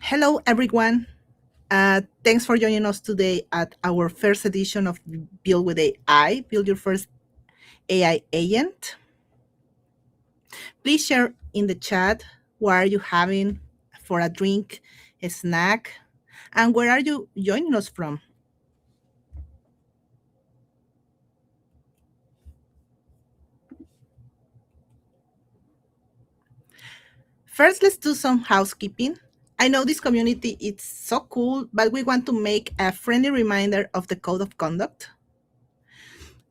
Hello, everyone. Thanks for joining us today at our first edition of Build with AI, Build Your First AI Agent. Please share in the chat what are you having for a drink, a snack, and where are you joining us from? First, let's do some housekeeping. I know this community is so cool, but we want to make a friendly reminder of the code of conduct.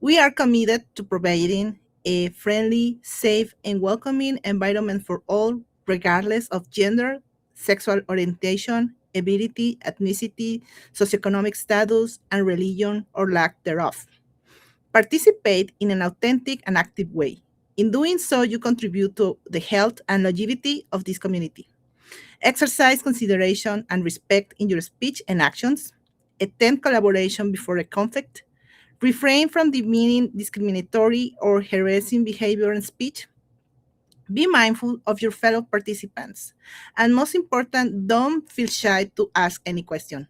We are committed to providing a friendly, safe, and welcoming environment for all, regardless of gender, sexual orientation, ability, ethnicity, socioeconomic status, and religion or lack thereof. Participate in an authentic and active way. In doing so, you contribute to the health and longevity of this community. Exercise consideration and respect in your speech and actions. Attend collaboration before a conflict. Refrain from demeaning, discriminatory, or harassing behavior and speech. Be mindful of your fellow participants. And most important, don't feel shy to ask any question.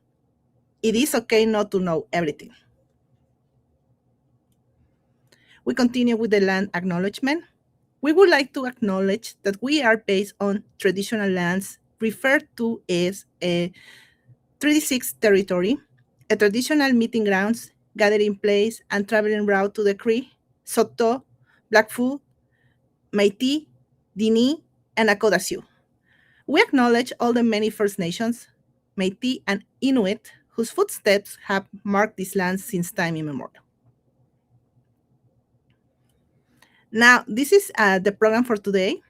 It is okay not to know everything. We continue with the land acknowledgement. We would like to acknowledge that we are based on traditional lands referred to as a 36 territory, a traditional meeting grounds, gathering place, and traveling route to the Cree, Soto, Blackfoot, Métis, Dini, and Nakota Sioux. We acknowledge all the many First Nations, Métis, and Inuit whose footsteps have marked this land since time immemorial. Now, this is the program for today,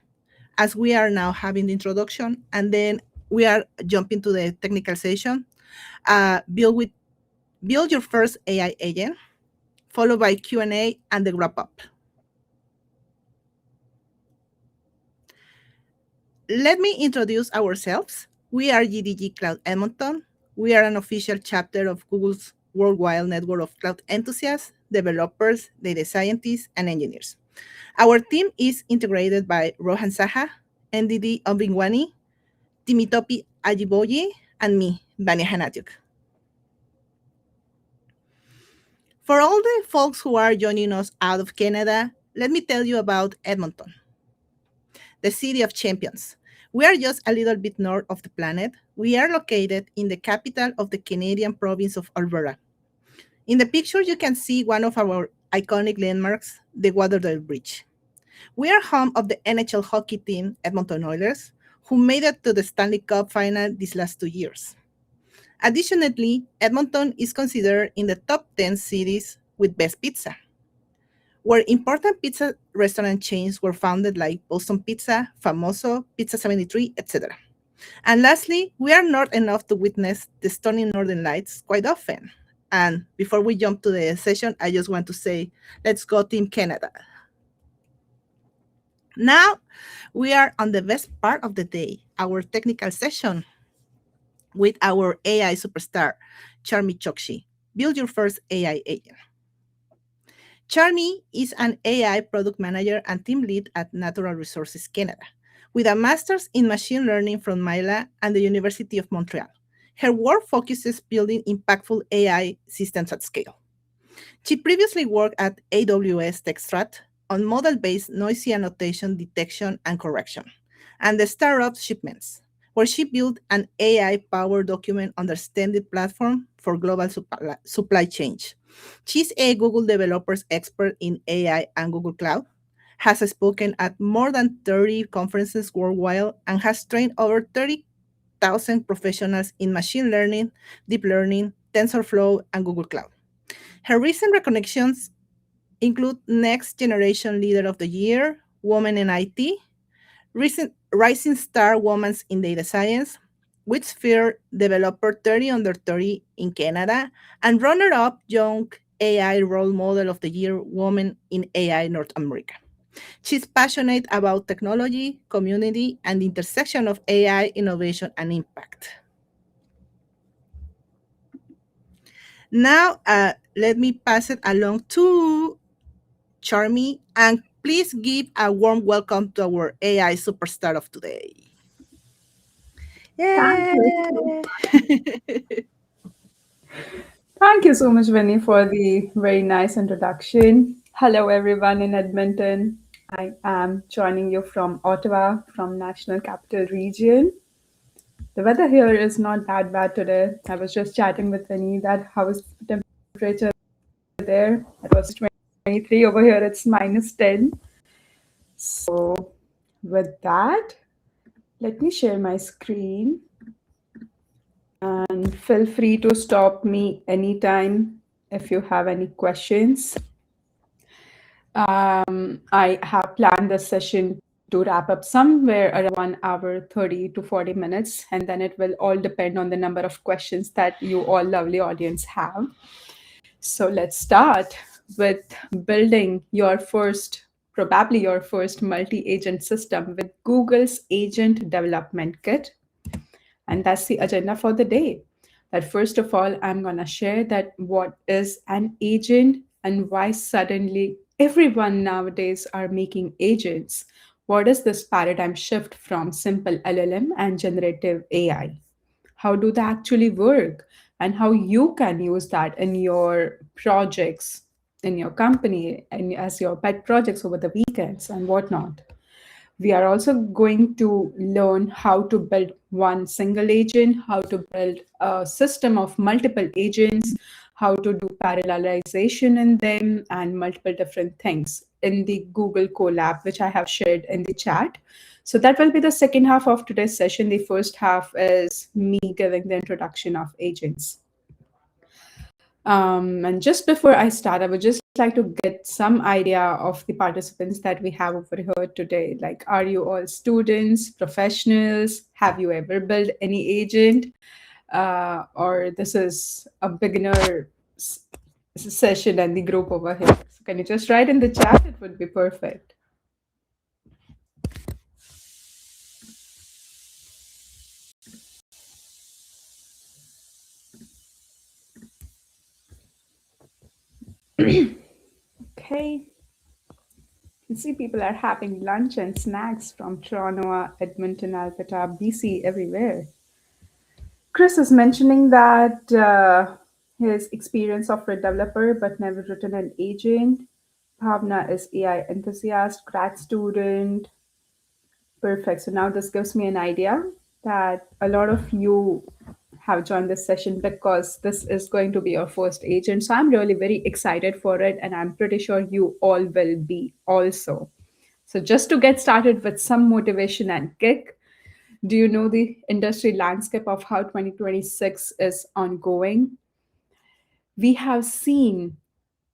as we are now having the introduction, and then we are jumping to the technical session. Build your first AI agent, followed by Q&A and the wrap up. Let me introduce ourselves. We are GDG Cloud Edmonton. We are an official chapter of Google's worldwide network of cloud enthusiasts, developers, data scientists, and engineers. Our team is integrated by Rohan Saha, NDD Obingwani, Timitopi Ajiboye, and me, Vanya Hanatyuk. For all the folks who are joining us out of Canada, let me tell you about Edmonton, the city of champions. We are just a little bit north of the planet. We are located in the capital of the Canadian province of Alberta. In the picture, you can see one of our iconic landmarks, the Waterdale Bridge. We are home of the NHL hockey team, Edmonton Oilers, who made it to the Stanley Cup final these last 2 years. Additionally, Edmonton is considered in the top 10 cities with best pizza, where important pizza restaurant chains were founded like Boston Pizza, Famoso, Pizza 73, etc. And lastly, we are north enough to witness the stunning northern lights quite often. And before we jump to the session, I just want to say, let's go Team Canada. Now, we are on the best part of the day, our technical session with our AI superstar, Charmy Chokshi. Build your first AI agent. Charmy is an AI product manager and team lead at Natural Resources Canada, with a master's in machine learning from MILA and the University of Montreal. Her work focuses building impactful AI systems at scale. She previously worked at AWS Techstrat on model-based noisy annotation detection and correction, and the startup Shipments, where she built an AI-powered document understanding platform for global supply chain. She's a Google developers expert in AI and Google Cloud, has spoken at more than 30 conferences worldwide, and has trained over 30,000 professionals in machine learning, deep learning, TensorFlow, and Google Cloud. Her recent recognitions include Next Generation Leader of the Year, Woman in IT, recent Rising Star Women in Data Science, Witsphere Developer 30 Under 30 in Canada, and runner-up Young AI Role Model of the Year Woman in AI North America. She's passionate about technology, community, and the intersection of AI, innovation, and impact. Now, let me pass it along to Charmy, and please give a warm welcome to our AI superstar of today. Thank you. Yay! Thank you so much, Vinny, for the very nice introduction. Hello, everyone in Edmonton. I am joining you from Ottawa, from National Capital Region. The weather here is not that bad today. I was just chatting with Vinny that how is the temperature there? It was 23 over here. It's minus 10. So, with that, let me share my screen and feel free to stop me anytime if you have any questions. I have planned this session to wrap up somewhere around 1 hour 30 to 40 minutes, and then it will all depend on the number of questions that you all lovely audience have. So let's start with building your first, probably your first multi-agent system with Google's Agent Development Kit. And that's the agenda for the day. That first of all, I'm going to share that what is an agent and why suddenly everyone nowadays are making agents. What is this paradigm shift from simple LLM and generative AI? How do they actually work? And how you can use that in your projects, in your company, and as your pet projects over the weekends and whatnot. We are also going to learn how to build one single agent, how to build a system of multiple agents, how to do parallelization in them, and multiple different things in the Google Colab, which I have shared in the chat. So that will be the second half of today's session. The first half is me giving the introduction of agents. And just before I start, I would just like to get some idea of the participants that we have over here today. Like, are you all students, professionals? Have you ever built any agent? Or this is a beginner session and the group over here? So can you just write in the chat? It would be perfect. Okay. You see, people are having lunch and snacks from Toronto, Edmonton, Alberta, BC, everywhere. Chris is mentioning that his experience software developer but never written an agent. Bhavna is AI enthusiast, grad student. Perfect. So now this gives me an idea that a lot of you have joined this session because this is going to be your first agent. So I'm really very excited for it, and I'm pretty sure you all will be also. So just to get started with some motivation and kick, do you know the industry landscape of how 2026 is ongoing? We have seen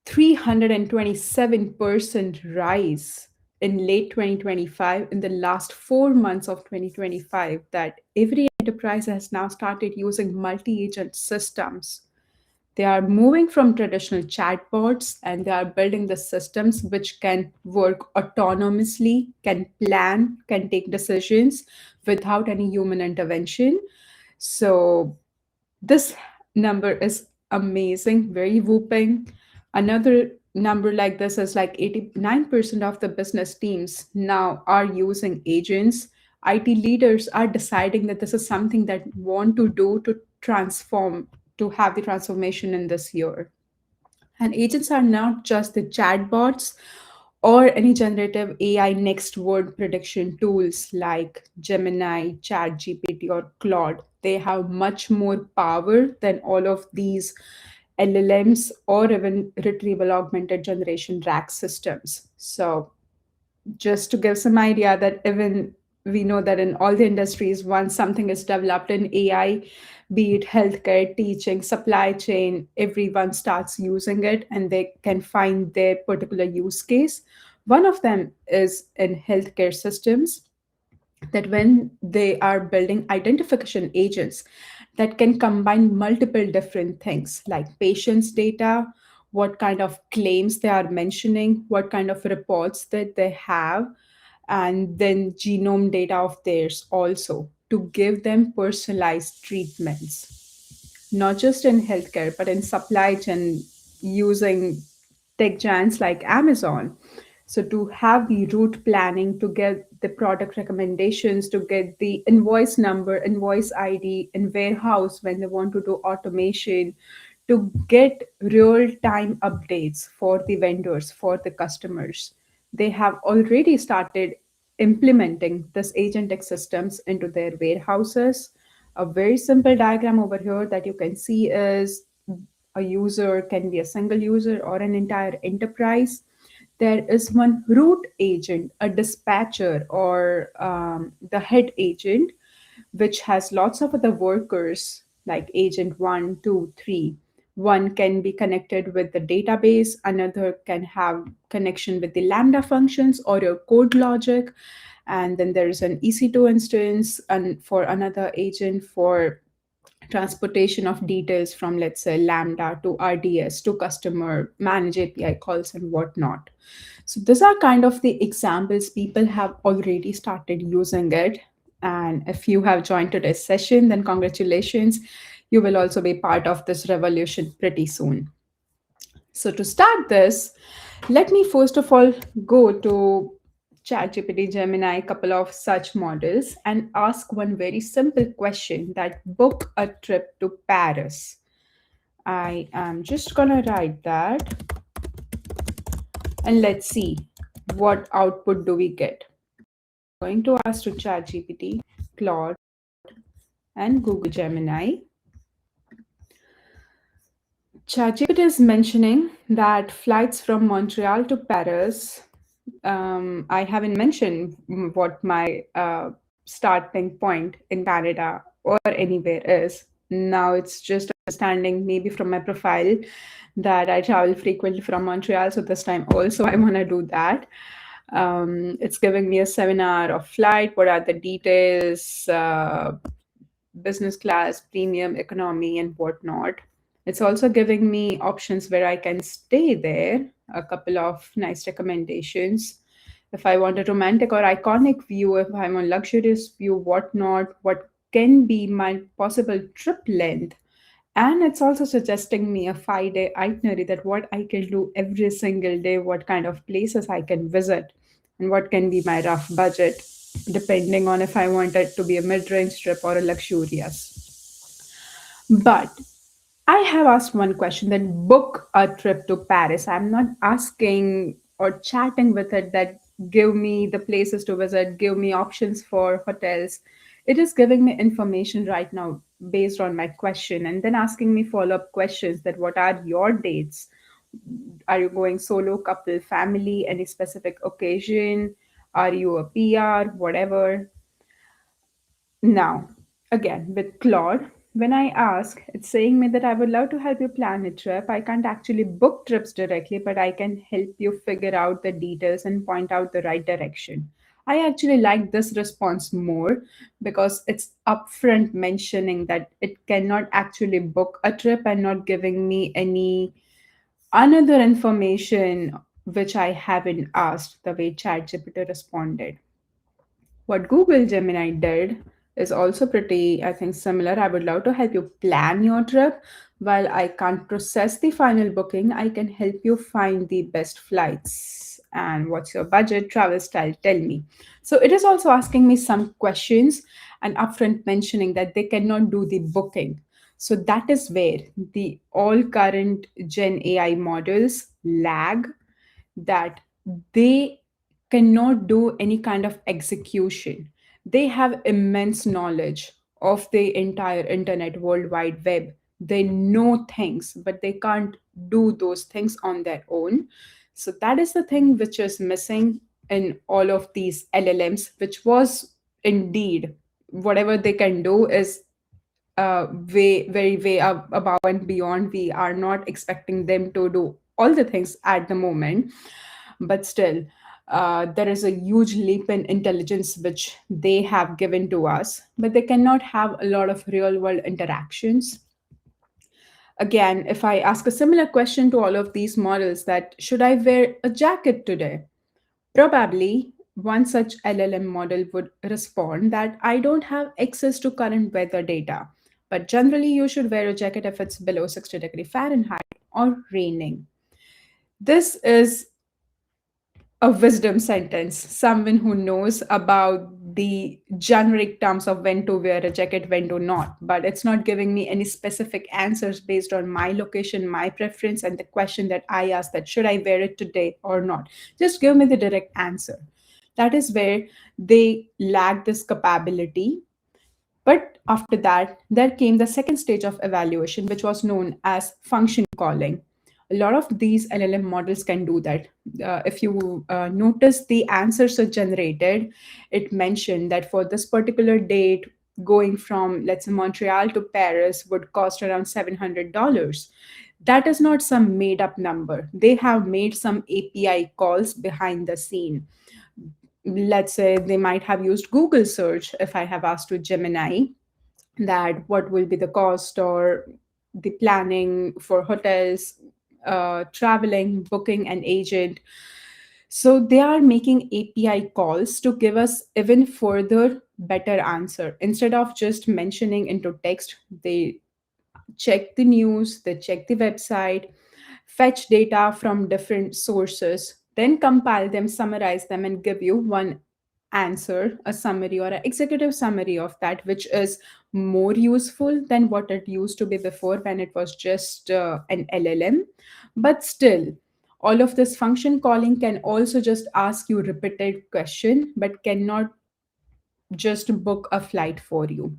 327% rise in late 2025 in the last 4 months of 2025 that every enterprise has now started using multi-agent systems. They are moving from traditional chatbots and they are building the systems which can work autonomously, can plan, can take decisions without any human intervention. So this number is amazing, very whooping. Another number like this is like 89% of the business teams now are using agents. IT leaders are deciding that this is something that want to do to transform, to have the transformation in this year. And agents are not just the chatbots or any generative AI next word prediction tools like Gemini, ChatGPT, or Claude. They have much more power than all of these LLMs or even retrieval augmented generation RAG systems. So just to give some idea that even we know that in all the industries, once something is developed in AI, be it healthcare, teaching, supply chain, everyone starts using it and they can find their particular use case. One of them is in healthcare systems, that when they are building identification agents that can combine multiple different things like patients data, what kind of claims they are mentioning, what kind of reports that they have, and then genome data of theirs also to give them personalized treatments, not just in healthcare but in supply chain using tech giants like Amazon. So to have the route planning to get the product recommendations, to get the invoice number, invoice ID in warehouse when they want to do automation, to get real time updates for the vendors, for the customers. They have already started implementing this agentic systems into their warehouses. A very simple diagram over here that you can see is a user can be a single user or an entire enterprise. There is one root agent, a dispatcher, or the head agent, which has lots of other workers like agent one, two, three. One can be connected with the database, another can have connection with the Lambda functions or your code logic. And then there is an EC2 instance and for another agent for transportation of details from, let's say, Lambda to RDS to customer manage API calls and whatnot. So these are kind of the examples. People have already started using it. And if you have joined today's session, then congratulations. You will also be part of this revolution pretty soon. So to start this, let me first of all go to ChatGPT, Gemini, a couple of such models, and ask one very simple question: that book a trip to Paris. I am just gonna write that and let's see what output do we get. Going to ask to ChatGPT, Claude, and Google Gemini. ChatGPT is mentioning that flights from Montreal to Paris. I haven't mentioned what my starting point in Canada or anywhere is. Now it's just understanding, maybe from my profile, that I travel frequently from Montreal. So this time also I want to do that. It's giving me a 7 hour of flight. What are the details? Business class, premium, economy, and whatnot. It's also giving me options where I can stay there, a couple of nice recommendations. If I want a romantic or iconic view, if I'm a luxurious view, whatnot, what can be my possible trip length. And it's also suggesting me a 5 day itinerary, that what I can do every single day, what kind of places I can visit, and what can be my rough budget, depending on if I want it to be a mid range trip or a luxurious. But I have asked one question, that book a trip to Paris. I'm not asking or chatting with it that give me the places to visit, give me options for hotels. It is giving me information right now based on my question, and then asking me follow up questions, that what are your dates? Are you going solo, couple, family, any specific occasion? Are you a PR, whatever? Now, again, with Claude, when I ask, it's saying me that I would love to help you plan a trip. I can't actually book trips directly, but I can help you figure out the details and point out the right direction. I actually like this response more because it's upfront mentioning that it cannot actually book a trip and not giving me any another information which I haven't asked, the way ChatGPT responded. What Google Gemini did is also pretty, I think, similar. I would love to help you plan your trip. While I can't process the final booking, I can help you find the best flights. And what's your budget, travel style? Tell me. So it is also asking me some questions and upfront mentioning that they cannot do the booking. So that is where the all current Gen AI models lag, that they cannot do any kind of execution. They have immense knowledge of the entire internet, world wide web. They know things, but they can't do those things on their own. So that is the thing which is missing in all of these LLMs, which was indeed whatever they can do is way very way above and beyond. We are not expecting them to do all the things at the moment, but still there is a huge leap in intelligence which they have given to us, but they cannot have a lot of real world interactions. Again, if I ask a similar question to all of these models, that should I wear a jacket today, probably one such LLM model would respond that I don't have access to current weather data, but generally you should wear a jacket if it's below 60 degrees Fahrenheit or raining. This is a wisdom sentence, someone who knows about the generic terms of when to wear a jacket, when to not, but it's not giving me any specific answers based on my location, my preference, and the question that I asked, that should I wear it today or not. Just give me the direct answer. That is where they lack this capability. But after that, there came the second stage of evaluation, which was known as function calling. A lot of these LLM models can do that. If you notice the answers are generated, it mentioned that for this particular date, going from, let's say, Montreal to Paris would cost around $700. That is not some made up number. They have made some API calls behind the scene. Let's say they might have used Google search. If I have asked to Gemini that what will be the cost or the planning for hotels, traveling, booking an agent. So they are making API calls to give us even further better answer. Instead of just mentioning into text, they check the news, they check the website, fetch data from different sources, then compile them, summarize them, and give you one answer, a summary or an executive summary of that, which is more useful than what it used to be before when it was just an LLM. But still, all of this function calling can also just ask you repeated question, but cannot just book a flight for you.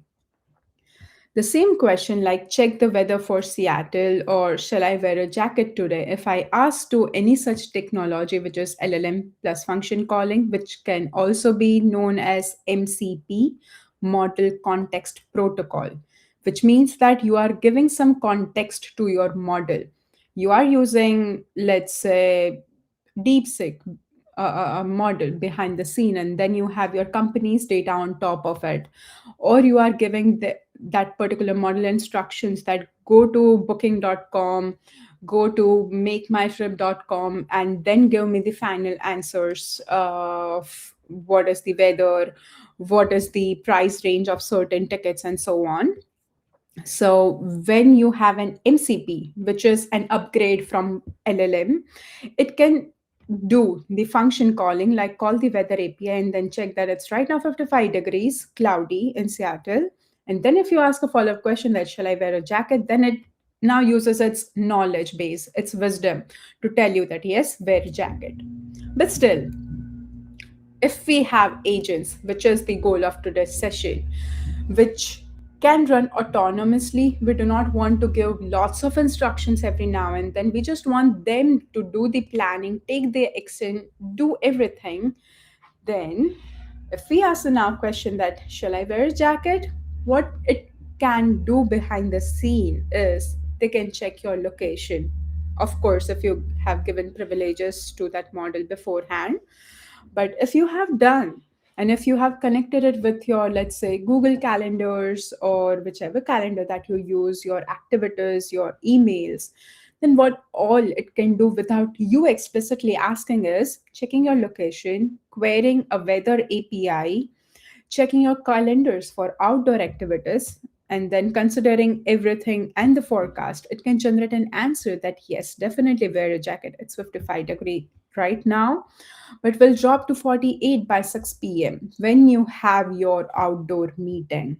The same question, like check the weather for Seattle or shall I wear a jacket today? If I ask to any such technology, which is LLM plus function calling, which can also be known as MCP, Model Context Protocol, which means that you are giving some context to your model. You are using, let's say, DeepSeek, a model behind the scene, and then you have your company's data on top of it, or you are giving that particular model instructions that go to booking.com, go to makemytrip.com, and then give me the final answers of what is the weather, what is the price range of certain tickets, and so on. So when you have an MCP, which is an upgrade from LLM, it can do the function calling, like call the weather API and then check that it's right now 55 degrees, cloudy in Seattle. And then if you ask a follow up question that shall I wear a jacket, then it now uses its knowledge base, its wisdom to tell you that yes, wear a jacket. But still, if we have agents, which is the goal of today's session, which can run autonomously, we do not want to give lots of instructions every now and then. We just want them to do the planning, take the action, do everything. Then, if we ask the now question that shall I wear a jacket, what it can do behind the scene is they can check your location. Of course, if you have given privileges to that model beforehand, but if you have done, and if you have connected it with your, let's say, Google calendars or whichever calendar that you use, your activities, your emails, then what all it can do without you explicitly asking is checking your location, querying a weather API, checking your calendars for outdoor activities, and then considering everything and the forecast. It can generate an answer that yes, definitely wear a jacket. It's 55-degree right now, but will drop to 48 by 6 p.m. when you have your outdoor meeting.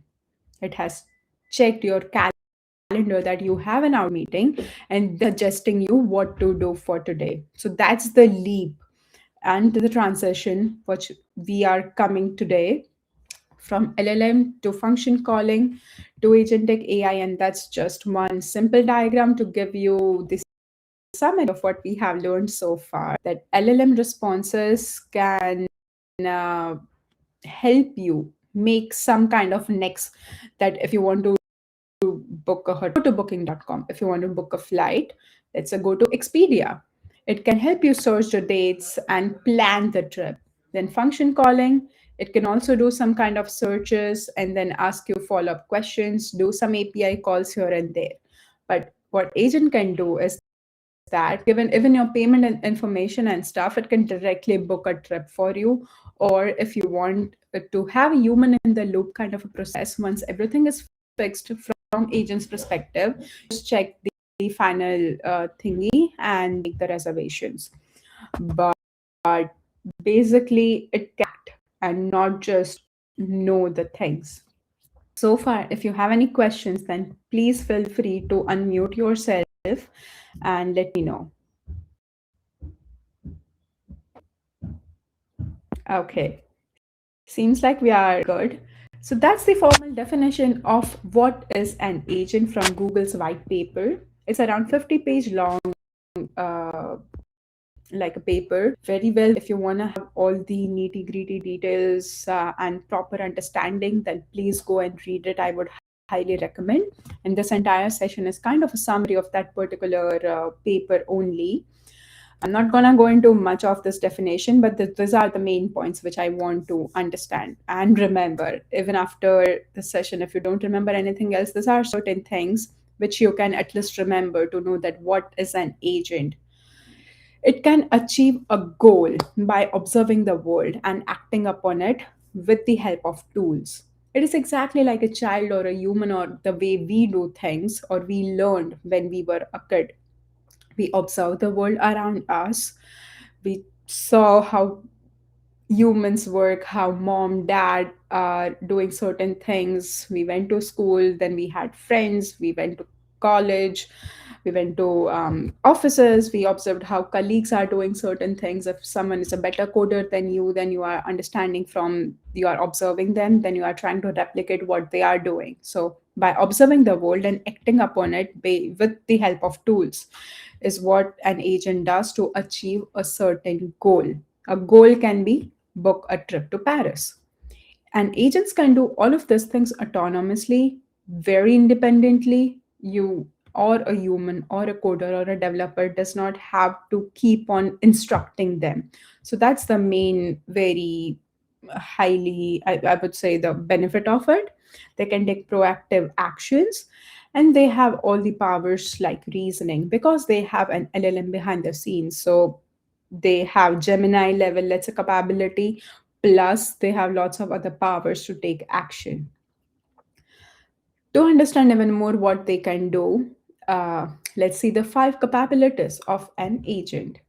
It has checked your calendar that you have an outdoor meeting and suggesting you what to do for today. So that's the leap and the transition which we are coming today, from LLM to function calling to agentic AI. And that's just one simple diagram to give you the summary of what we have learned so far. That LLM responses can help you make some kind of next, that if you want to book a hotel, go to booking.com. If you want to book a flight, let's say go to Expedia. It can help you search the dates and plan the trip. Then function calling, it can also do some kind of searches and then ask you follow-up questions, do some API calls here and there. But what agent can do is that given even your payment and information and stuff, it can directly book a trip for you. Or if you want to have a human in the loop kind of a process, once everything is fixed from agent's perspective, just check the final thingy and make the reservations. But Basically, it can act and not just know the things. So far, if you have any questions, then please feel free to unmute yourself and let me know. Okay, seems like we are good. So that's the formal definition of what is an agent from Google's white paper. It's around 50-page long, uh, like a paper. Very well, if you want to have all the nitty gritty details and proper understanding, then please go and read it. I would highly recommend. And this entire session is kind of a summary of that particular paper only. I'm not going to go into much of this definition, but these are the main points which I want to understand and remember. Even after the session, if you don't remember anything else, these are certain things which you can at least remember to know that what is an agent. It can achieve a goal by observing the world and acting upon it with the help of tools. It is exactly like a child or a human, or the way we do things or we learned when we were a kid. We observed the world around us. We saw how humans work, how mom, dad are doing certain things. We went to school, then we had friends, we went to college, we went to offices, we observed how colleagues are doing certain things. If someone is a better coder than you, then you are understanding from, you are observing them, then you are trying to replicate what they are doing. So by observing the world and acting upon it with the help of tools is what an agent does to achieve a certain goal. A goal can be book a trip to Paris. And agents can do all of these things autonomously, very independently. You or a human or a coder or a developer does not have to keep on instructing them. So that's the main, very highly, I would say, the benefit of it. They can take proactive actions, and they have all the powers like reasoning because they have an LLM behind the scenes. So they have Gemini level, let's say, capability, plus they have lots of other powers to take action. To understand even more what they can do, let's see the 5 capabilities of an agent.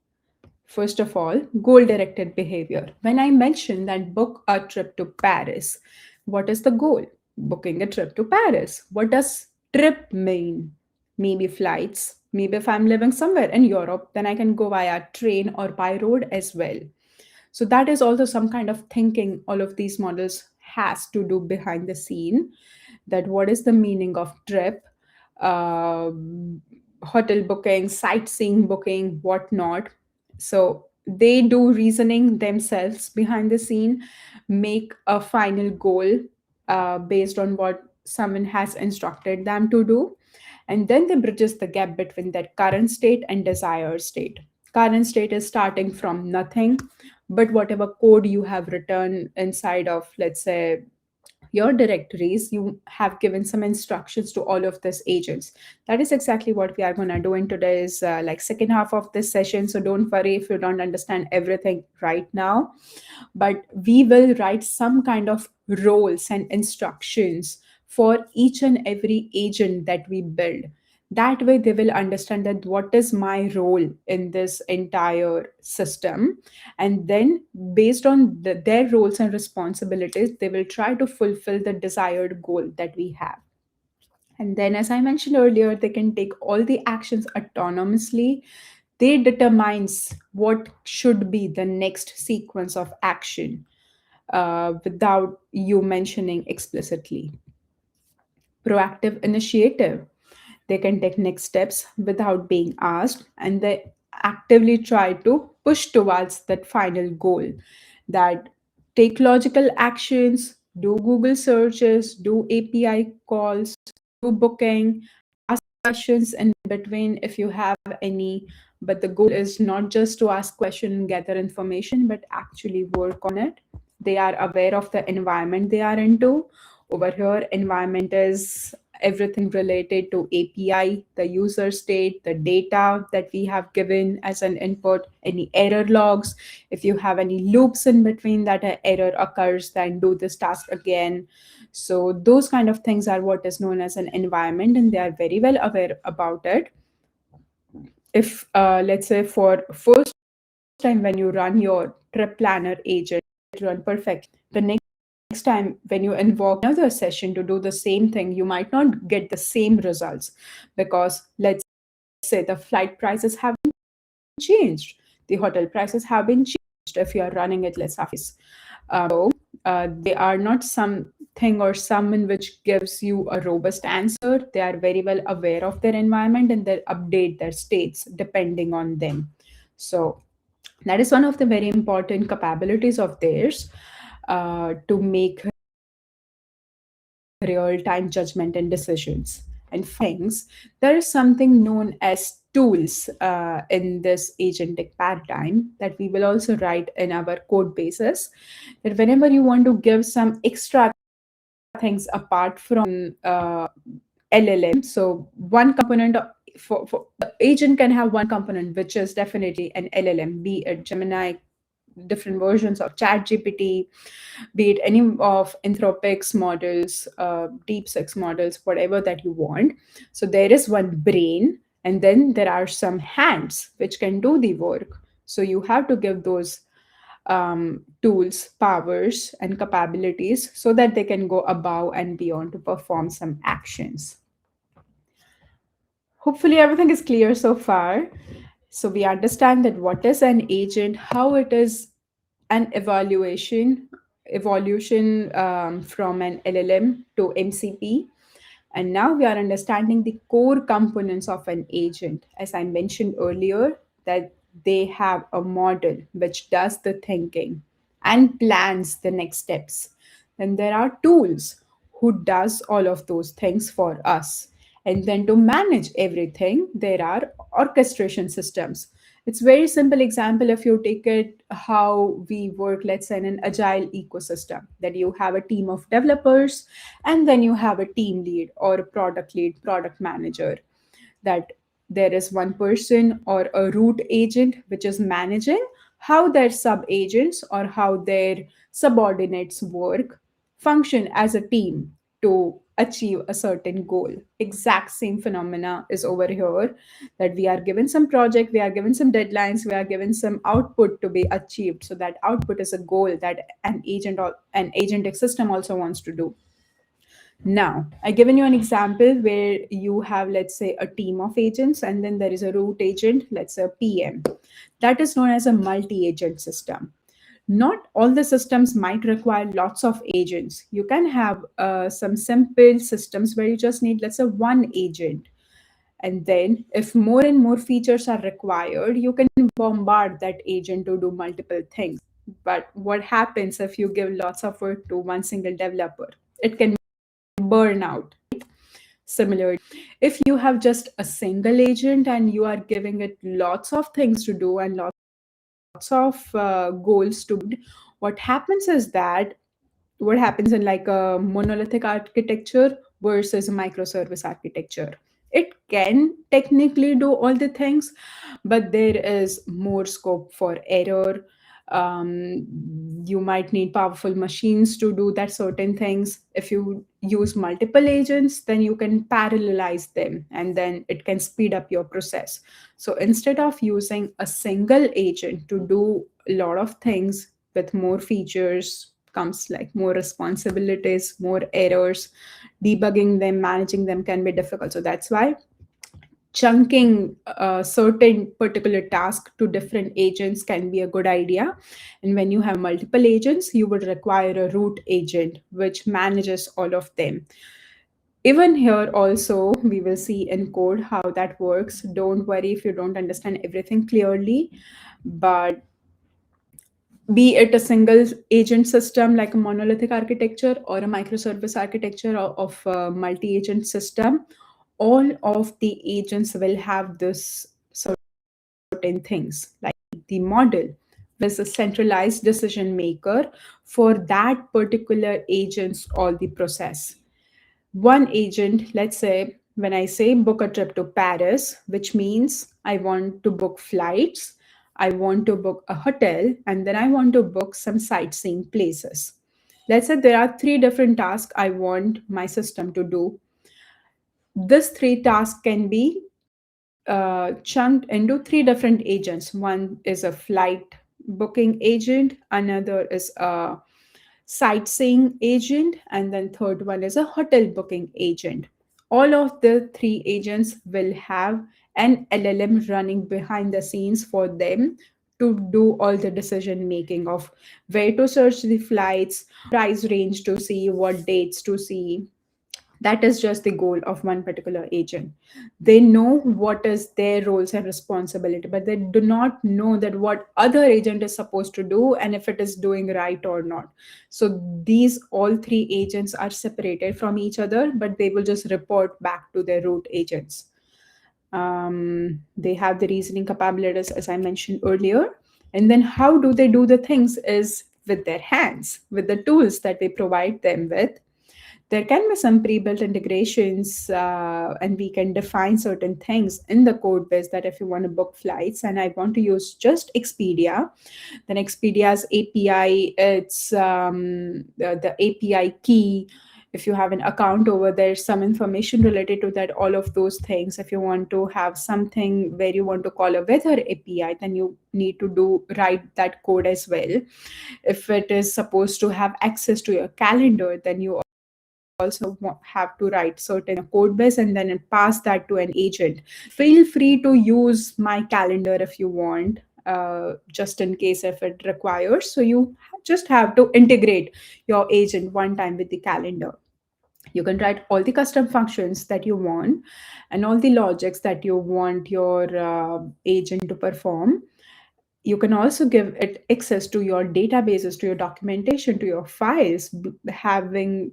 First of all, goal directed behavior. When I mentioned that book a trip to Paris, what is the goal? Booking a trip to Paris. What does trip mean? Maybe flights. Maybe if I'm living somewhere in Europe, then I can go via train or by road as well. So that is also some kind of thinking all of these models has to do behind the scene, that what is the meaning of trip, hotel booking, sightseeing booking, whatnot. So they do reasoning themselves behind the scene, make a final goal based on what someone has instructed them to do, and then they bridges the gap between that current state and desired state. Current state is starting from nothing, but whatever code you have written inside of, let's say, your directories, you have given some instructions to all of these agents. That is exactly what we are going to do in today's like second half of this session. So don't worry if you don't understand everything right now, but we will write some kind of roles and instructions for each and every agent that we build. That way they will understand that what is my role in this entire system, and then based on their roles and responsibilities, they will try to fulfill the desired goal that we have. And then, as I mentioned earlier, they can take all the actions autonomously. They determines what should be the next sequence of action without you mentioning explicitly. Proactive initiative. They can take next steps without being asked, and they actively try to push towards that final goal. That take logical actions, do Google searches, do API calls, do booking, ask questions in between if you have any. But the goal is not just to ask questions and gather information, but actually work on it. They are aware of the environment they are into. Over here, environment is everything related to API, the user state, the data that we have given as an input, any error logs. If you have any loops in between that an error occurs, then do this task again. So those kind of things are what is known as an environment, and they are very well aware about it. If let's say for first time when you run your trip planner agent, run perfect. The next time when you invoke another session to do the same thing, you might not get the same results because let's say the flight prices haven't changed, the hotel prices have been changed if you are running it, let's say they are not something or someone which gives you a robust answer. They are very well aware of their environment and they update their states depending on them. So that is one of the very important capabilities of theirs, to make real-time judgment and decisions. And things, there is something known as tools in this agentic paradigm that we will also write in our code bases. That whenever you want to give some extra things apart from LLM, so one component for the agent can have one component, which is definitely an LLM, be it Gemini, different versions of ChatGPT, be it any of Anthropic's models, DeepSeek's models, whatever that you want. So there is one brain, and then there are some hands which can do the work. So you have to give those tools, powers, and capabilities so that they can go above and beyond to perform some actions. Hopefully, everything is clear so far. So we understand that what is an agent, how it is an evolution from an LLM to MCP. And now we are understanding the core components of an agent. As I mentioned earlier, that they have a model which does the thinking and plans the next steps. Then there are tools who does all of those things for us. And then to manage everything, there are orchestration systems. It's very simple example if you take it how we work, let's say in an agile ecosystem, that you have a team of developers and then you have a team lead or a product lead, product manager, that there is one person or a root agent which is managing how their sub agents or how their subordinates work, function as a team to achieve a certain goal. Exact same phenomena is over here, that we are given some project, we are given some deadlines, we are given some output to be achieved. So that output is a goal that an agent or an agentic system also wants to do. Now, I've given you an example where you have, let's say, a team of agents, and then there is a root agent, let's say a PM. That is known as a multi agent system. Not all the systems might require lots of agents. You can have some simple systems where you just need, let's say, one agent. And then, if more and more features are required, you can bombard that agent to do multiple things. But what happens if you give lots of work to one single developer? It can burn out. Similarly, if you have just a single agent and you are giving it lots of things to do and lots of goals to what happens is that what happens in like a monolithic architecture versus a microservice architecture, it can technically do all the things, but there is more scope for error. You might need powerful machines to do that certain things. If you use multiple agents, then you can parallelize them and then it can speed up your process. So instead of using a single agent to do a lot of things with more features, comes like more responsibilities, more errors, debugging them, managing them can be difficult. So that's why chunking a certain particular task to different agents can be a good idea. And when you have multiple agents, you would require a root agent which manages all of them. Even here also we will see in code how that works. Don't worry if you don't understand everything clearly, but be it a single agent system like a monolithic architecture or a microservice architecture of a multi-agent system, all of the agents will have this certain things like the model is a centralized decision maker for that particular agent's all the process. One agent, let's say when I say book a trip to Paris, which means I want to book flights, I want to book a hotel, and then I want to book some sightseeing places. Let's say there are three different tasks I want my system to do. This three tasks can be chunked into three different agents. One is a flight booking agent, another is a sightseeing agent, and then third one is a hotel booking agent. All of the three agents will have an LLM running behind the scenes for them to do all the decision making of where to search the flights, price range to see, what dates to see. That is just the goal of one particular agent. They know what is their roles and responsibility, but they do not know that what other agent is supposed to do and if it is doing right or not. So these all three agents are separated from each other, but they will just report back to their root agents. They have the reasoning capabilities, as I mentioned earlier. And then how do they do the things is with their hands, with the tools that we provide them with. There can be some pre-built integrations, and we can define certain things in the code base that if you want to book flights and I want to use just Expedia, then Expedia's API, it's the API key. If you have an account over there, some information related to that, all of those things. If you want to have something where you want to call a weather API, then you need to do write that code as well. If it is supposed to have access to your calendar, then you also have to write certain code base and then pass that to an agent. Feel free to use my calendar if you want, just in case if it requires. So you just have to integrate your agent one time with the calendar. You can write all the custom functions that you want and all the logics that you want your agent to perform. You can also give it access to your databases, to your documentation, to your files, having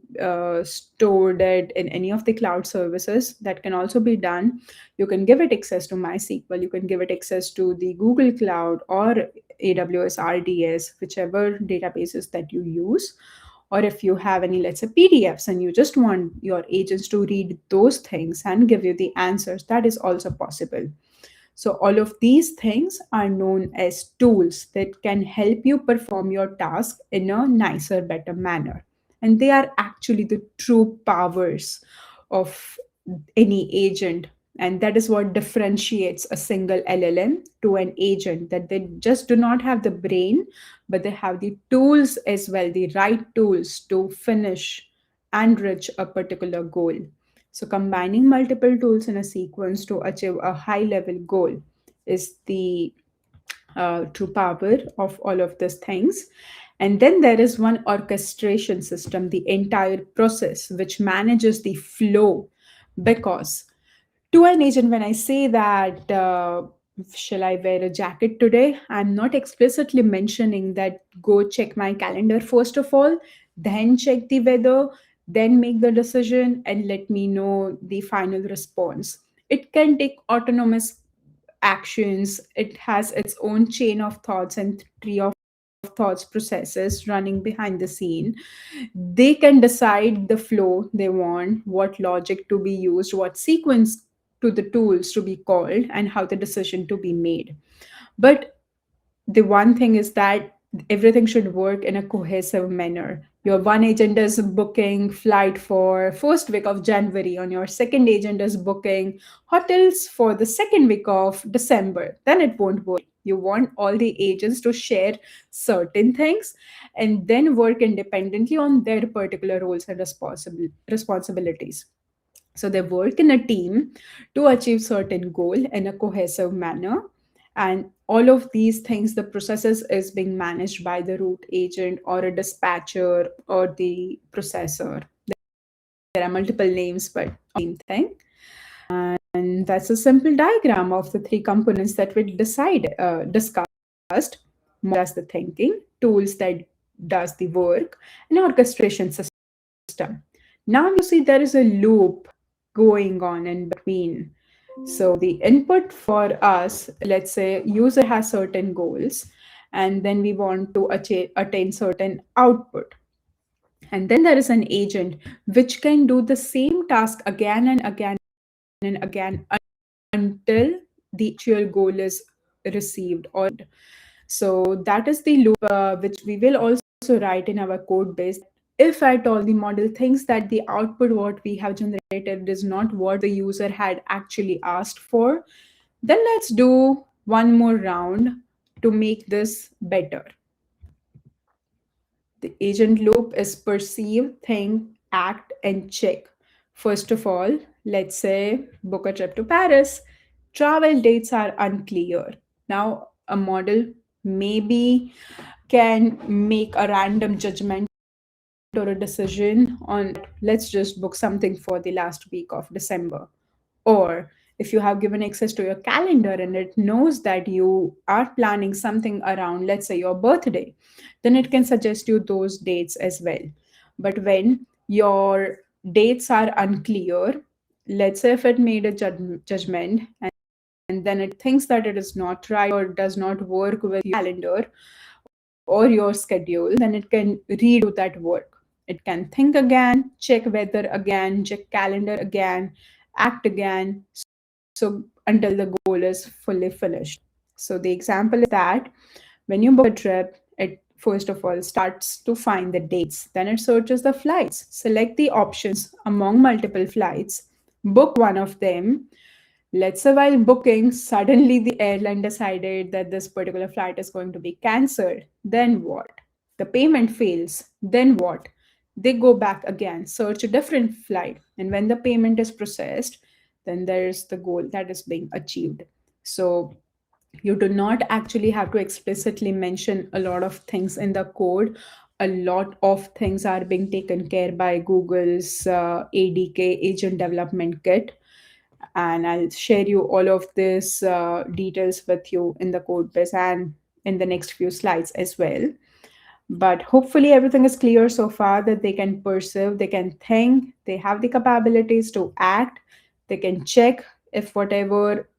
stored it in any of the cloud services. That can also be done. You can give it access to MySQL, you can give it access to the Google Cloud or AWS RDS, whichever databases that you use. Or if you have any, let's say, PDFs and you just want your agents to read those things and give you the answers, that is also possible. So, all of these things are known as tools that can help you perform your task in a nicer, better manner. And they are actually the true powers of any agent. And that is what differentiates a single LLM to an agent, that they just do not have the brain, but they have the tools as well, the right tools to finish and reach a particular goal. So, combining multiple tools in a sequence to achieve a high level goal is the true power of all of these things. And then there is one orchestration system, the entire process, which manages the flow. Because to an agent, when I say that, shall I wear a jacket today? I'm not explicitly mentioning that go check my calendar first of all, then check the weather, then make the decision and let me know the final response. It can take autonomous actions. It has its own chain of thoughts and tree of thoughts processes running behind the scene. They can decide the flow they want, what logic to be used, what sequence to the tools to be called, and how the decision to be made. But the one thing is that everything should work in a cohesive manner. Your one agent is booking flight for first week of January, on your second agent is booking hotels for the second week of December, then it won't work. You want all the agents to share certain things and then work independently on their particular roles and responsibilities. So they work in a team to achieve certain goal in a cohesive manner. And all of these things, the processes is being managed by the root agent or a dispatcher or the processor. There are multiple names, but same thing. And that's a simple diagram of the three components that we discussed. Does the thinking, tools that does the work, and orchestration system. Now you see there is a loop going on in between. So the input for us, let's say user has certain goals and then we want to attain certain output. And then there is an agent which can do the same task again and again and again until the actual goal is received or so that is the loop which we will also write in our code base. If at all the model thinks that the output what we have generated is not what the user had actually asked for, Then let's do one more round to make this better. The agent loop is perceive, think, act, and check. First of all, let's say book a trip to Paris. Travel dates are unclear. Now, a model maybe can make a random judgment or a decision on let's just book something for the last week of December. Or if you have given access to your calendar and it knows that you are planning something around, let's say, your birthday, then it can suggest you those dates as well. But when your dates are unclear, let's say if it made a judgment and then it thinks that it is not right or does not work with your calendar or your schedule, then it can redo that work. It can think again, check weather again, check calendar again, act again, so until the goal is fully finished. So the example is that when you book a trip, it first of all starts to find the dates, then it searches the flights, select the options among multiple flights, book one of them. Let's say while booking, suddenly the airline decided that this particular flight is going to be cancelled. Then what? The payment fails. Then what? They go back again, search a different flight. And when the payment is processed, then there's the goal that is being achieved. So you do not actually have to explicitly mention a lot of things in the code. A lot of things are being taken care by Google's ADK, Agent Development Kit, and I'll share you all of this details with you in the code base and in the next few slides as well. But hopefully everything is clear so far that they can perceive, they can think, they have the capabilities to act, they can check if whatever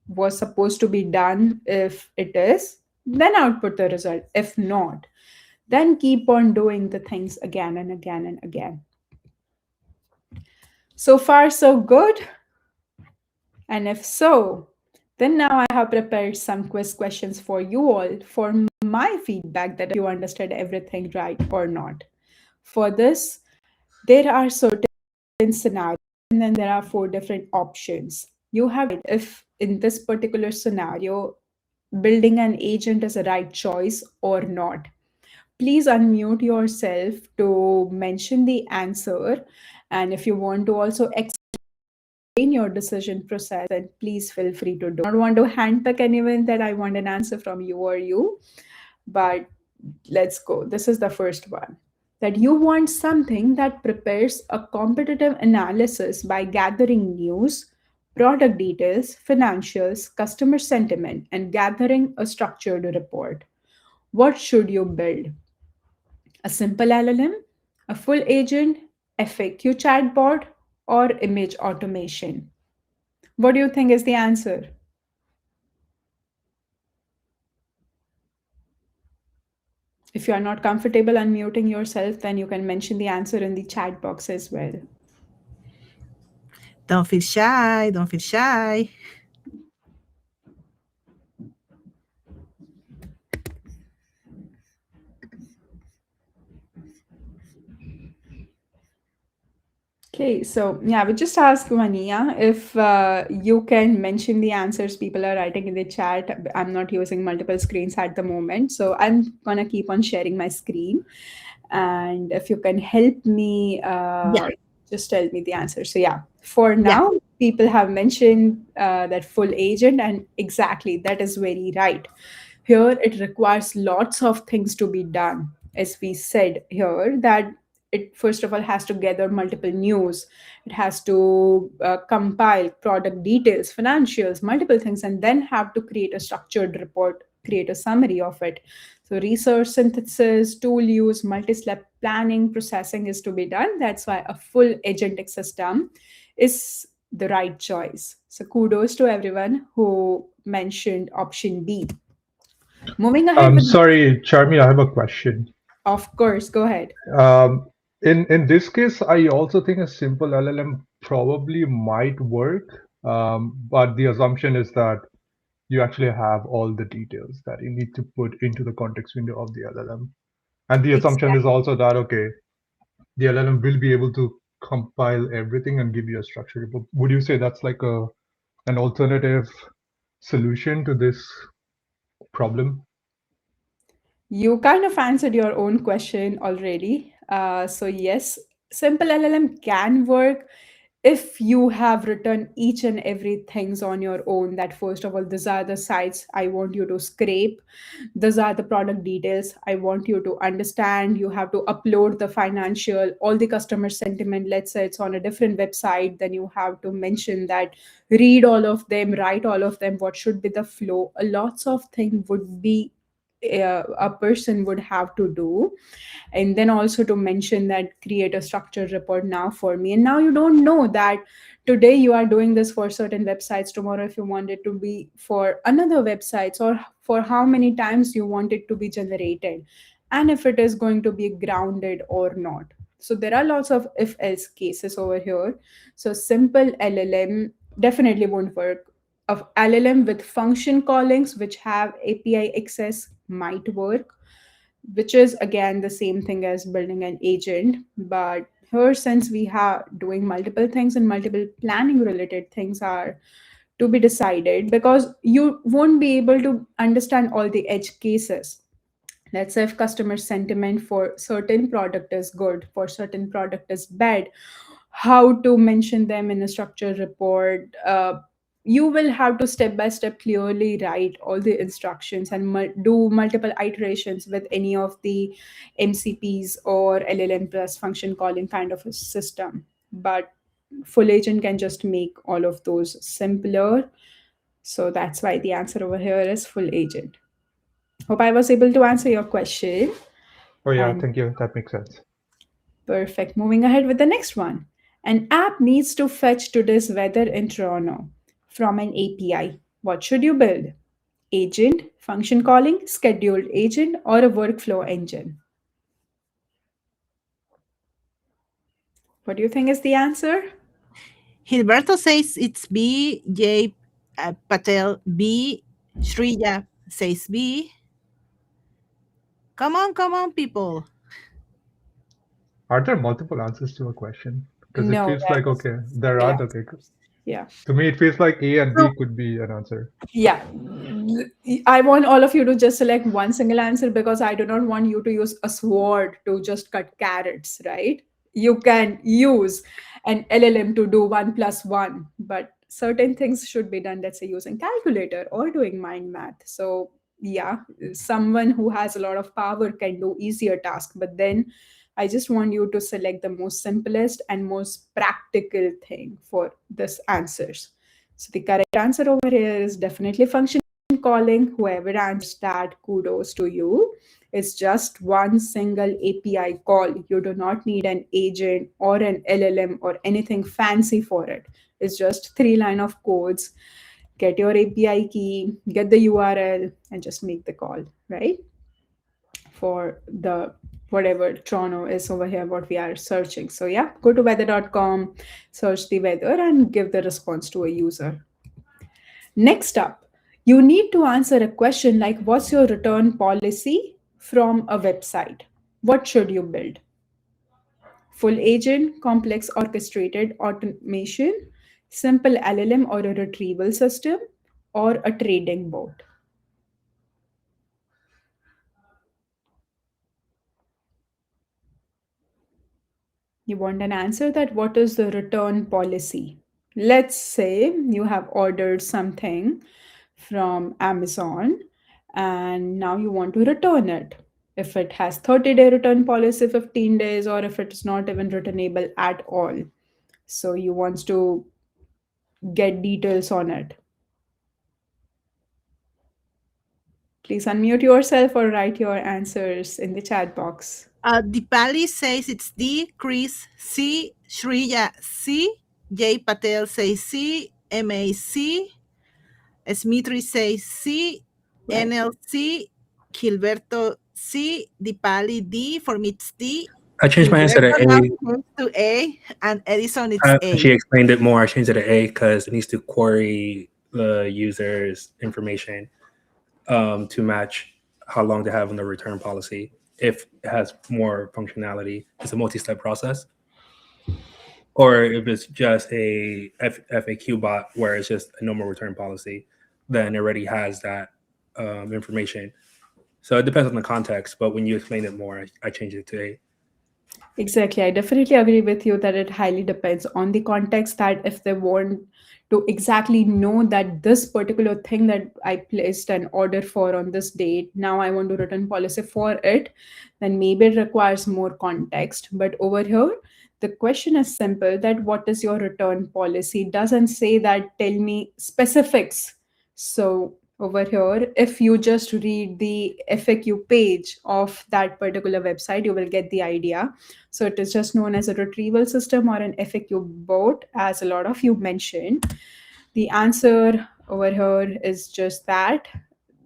was supposed to be done, if it is, then output the result. If not, then keep on doing the things again and again and again. So far, so good. And if so, then now I have prepared some quiz questions for you all for my feedback that you understood everything right or not. For this, there are certain scenarios and then there are four different options. You have if in this particular scenario, building an agent is a right choice or not. Please unmute yourself to mention the answer. And if you want to also in your decision process, then please feel free to do. I don't want to handpick anyone that I want an answer from you or you, but let's go. This is the first one, that you want something that prepares a competitive analysis by gathering news, product details, financials, customer sentiment, and gathering a structured report. What should you build? A simple LLM, a full agent, FAQ chatbot, or image automation? What do you think is the answer? If you are not comfortable unmuting yourself, then you can mention the answer in the chat box as well. Don't feel shy. Don't feel shy. Okay, so yeah, we just ask Vania if you can mention the answers people are writing in the chat. I'm not using multiple screens at the moment, so I'm gonna keep on sharing my screen. And if you can help me, Yeah, just tell me the answer. So yeah, for yeah. now, people have mentioned that full agent, and exactly that is very right. Here, it requires lots of things to be done. As we said here, that it first of all has to gather multiple news, it has to compile product details, financials, multiple things, and then have to create a structured report, create a summary of it. So research, synthesis, tool use, multi-step planning, processing is to be done. That's why a full agentic system is the right choice. So kudos to everyone who mentioned option B. Moving ahead with, Sorry, Charmy, I have a question. of course, go ahead. Um, in this case, I also think a simple LLM probably might work, but the assumption is that you actually have all the details that you need to put into the context window of the LLM. And the assumption is Exactly. also that, okay, the LLM will be able to compile everything and give you a structured report. Would you say that's like an alternative solution to this problem? You kind of answered your own question already. So, yes, simple LLM can work if you have written each and every things on your own. That first of all, these are the sites I want you to scrape, these are the product details I want you to understand. You have to upload the financial, all the customer sentiment. Let's say it's on a different website, then you have to mention that, read all of them, write all of them, what should be the flow. A lots of things would be a person would have to do. And then also to mention that, create a structured report now for me. And now you don't know that today you are doing this for certain websites, tomorrow if you want it to be for another websites, or for how many times you want it to be generated, and if it is going to be grounded or not. So there are lots of if else cases over here. So simple LLM definitely won't work. Of LLM with function callings which have API access might work, which is again the same thing as building an agent. But here, since we have doing multiple things and multiple planning related things are to be decided, because you won't be able to understand all the edge cases. Let's say if customer sentiment for certain product is good, for certain product is bad, how to mention them in a structured report. You will have to step by step clearly write all the instructions and do multiple iterations with any of the MCPs or LLM plus function calling kind of a system. But full agent can just make all of those simpler. So that's why the answer over here is full agent. Hope I was able to answer your question. Oh yeah, And thank you. That makes sense. perfect. Moving ahead with the next one. An app needs to fetch today's weather in Toronto from an API. What should you build? Agent, function calling, scheduled agent, or a workflow engine? What do you think is the answer? Gilberto says it's B. J. Patel B. Shreya says B. Come on, people. Are there multiple answers to a question? Because it No, feels like, there's okay, there single are the, answer. okay. Yeah. To me, it feels like A and So B could be an answer. yeah, I want all of you to just select one single answer, because I do not want you to use a sword to just cut carrots, right? You can use an LLM to do 1 plus 1, but certain things should be done, let's say using calculator or doing mind math. So yeah, someone who has a lot of power can do easier task, but then I just want you to select the most simplest and most practical thing for this answers. So the correct answer over here is definitely function calling. Whoever answers that, kudos to you. It's just one single API call. You do not need an agent or an LLM or anything fancy for it. It's just 3 line of codes. Get your API key, get the URL, and just make the call, right? For the whatever Toronto is over here, what we are searching. So yeah, go to weather.com, search the weather, and give the response to a user. Next up, you need to answer a question like, what's your return policy from a website? What should you build? Full agent, complex orchestrated automation, simple LLM or a retrieval system, or a trading bot? You want an answer that what is the return policy? Let's say you have ordered something from Amazon and now you want to return it. If it has 30-day return policy, 15 days, or if it's not even returnable at all. So you want to get details on it. Please unmute yourself or write your answers in the chat box. Dipali says it's D. Chris C. Shreya C. J. Patel says C. MA C. Smitri says C. Right. NLC. Gilberto C. Dipali D. For me it's D. I changed my answer to Gilberto now A. changed to A. And Edison it's A. She explained it more. I changed it to A because it needs to query the user's information to match how long they have on the return policy. If it has more functionality, it's a multi-step process. Or if it's just a FAQ bot where it's just a normal return policy. then it already has that information. So it depends on the context. But when you explain it more, I changed it to A. Exactly. I definitely agree with you that it highly depends on the context, that if they want to exactly know that this particular thing that I placed an order for on this date, now I want to return policy for it, then maybe it requires more context. But over here, the question is simple, that what is your return policy? It doesn't say that tell me specifics. So over here, if you just read the FAQ page of that particular website, you will get the idea. So it is just known as a retrieval system or an FAQ bot, as a lot of you mentioned. The answer over here is just that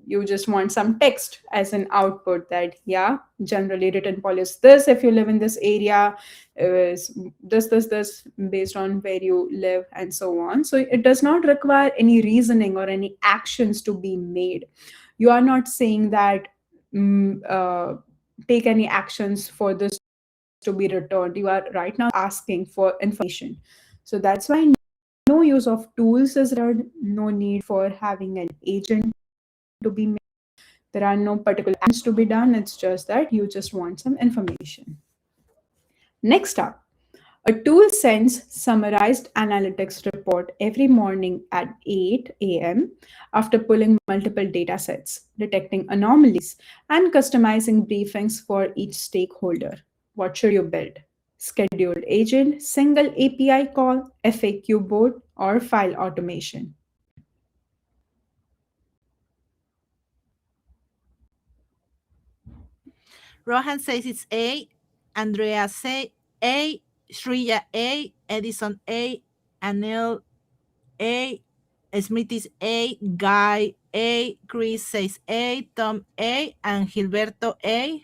you just want some text as an output, that yeah, generally written policy this, if you live in this area, is this based on where you live and so on. So it does not require any reasoning or any actions to be made. You are not saying that mm, uh, take any actions for this to be returned. You are right now just asking for information. So that's why no use of tools is required, no need for having an agent to be made. There are no particular actions to be done. It's just that you just want some information. Next up, a tool sends summarized analytics report every morning at 8 a.m. after pulling multiple data sets, detecting anomalies, and customizing briefings for each stakeholder. What should you build? Scheduled agent, single API call, FAQ board, or file automation? Rohan says it's A. Andrea say A. Shreya A. Edison A. Anil A. Smith is A. Guy A. Chris says A. Tom A. And Gilberto A.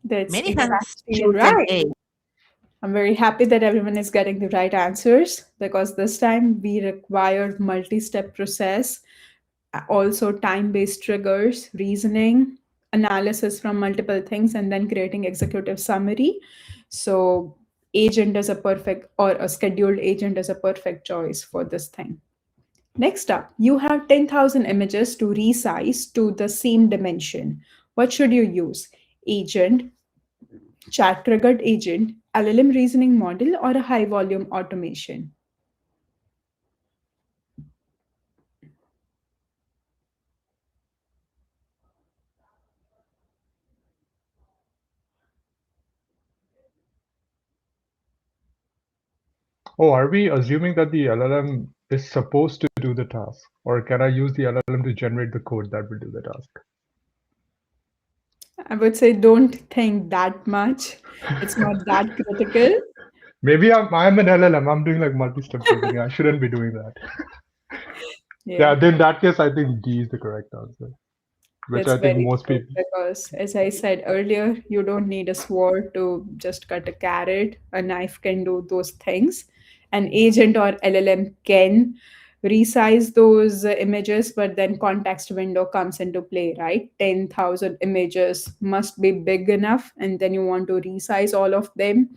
That's Many has exactly chosen right. A. I'm very happy that everyone is getting the right answers, because this time we required multi-step process, also time-based triggers, reasoning, analysis from multiple things, and then creating executive summary. So agent is a perfect, or a scheduled agent is a perfect choice for this thing. Next up, you have 10,000 images to resize to the same dimension. What should you use? Agent, chat triggered agent, LLM reasoning model, or a high volume automation? Oh, are we assuming that the LLM is supposed to do the task? Or can I use the LLM to generate the code that will do the task? I would say don't think that much. It's not that critical. Maybe I'm an LLM. I'm doing like multi-step reasoning. I shouldn't be doing that. Yeah. Yeah, then in that case, I think D is the correct answer, which That's I think very most true, people. because, as I said earlier, you don't need a sword to just cut a carrot. A knife can do those things. An agent or LLM can resize those images, but then context window comes into play, right? 10,000 images must be big enough, and then you want to resize all of them.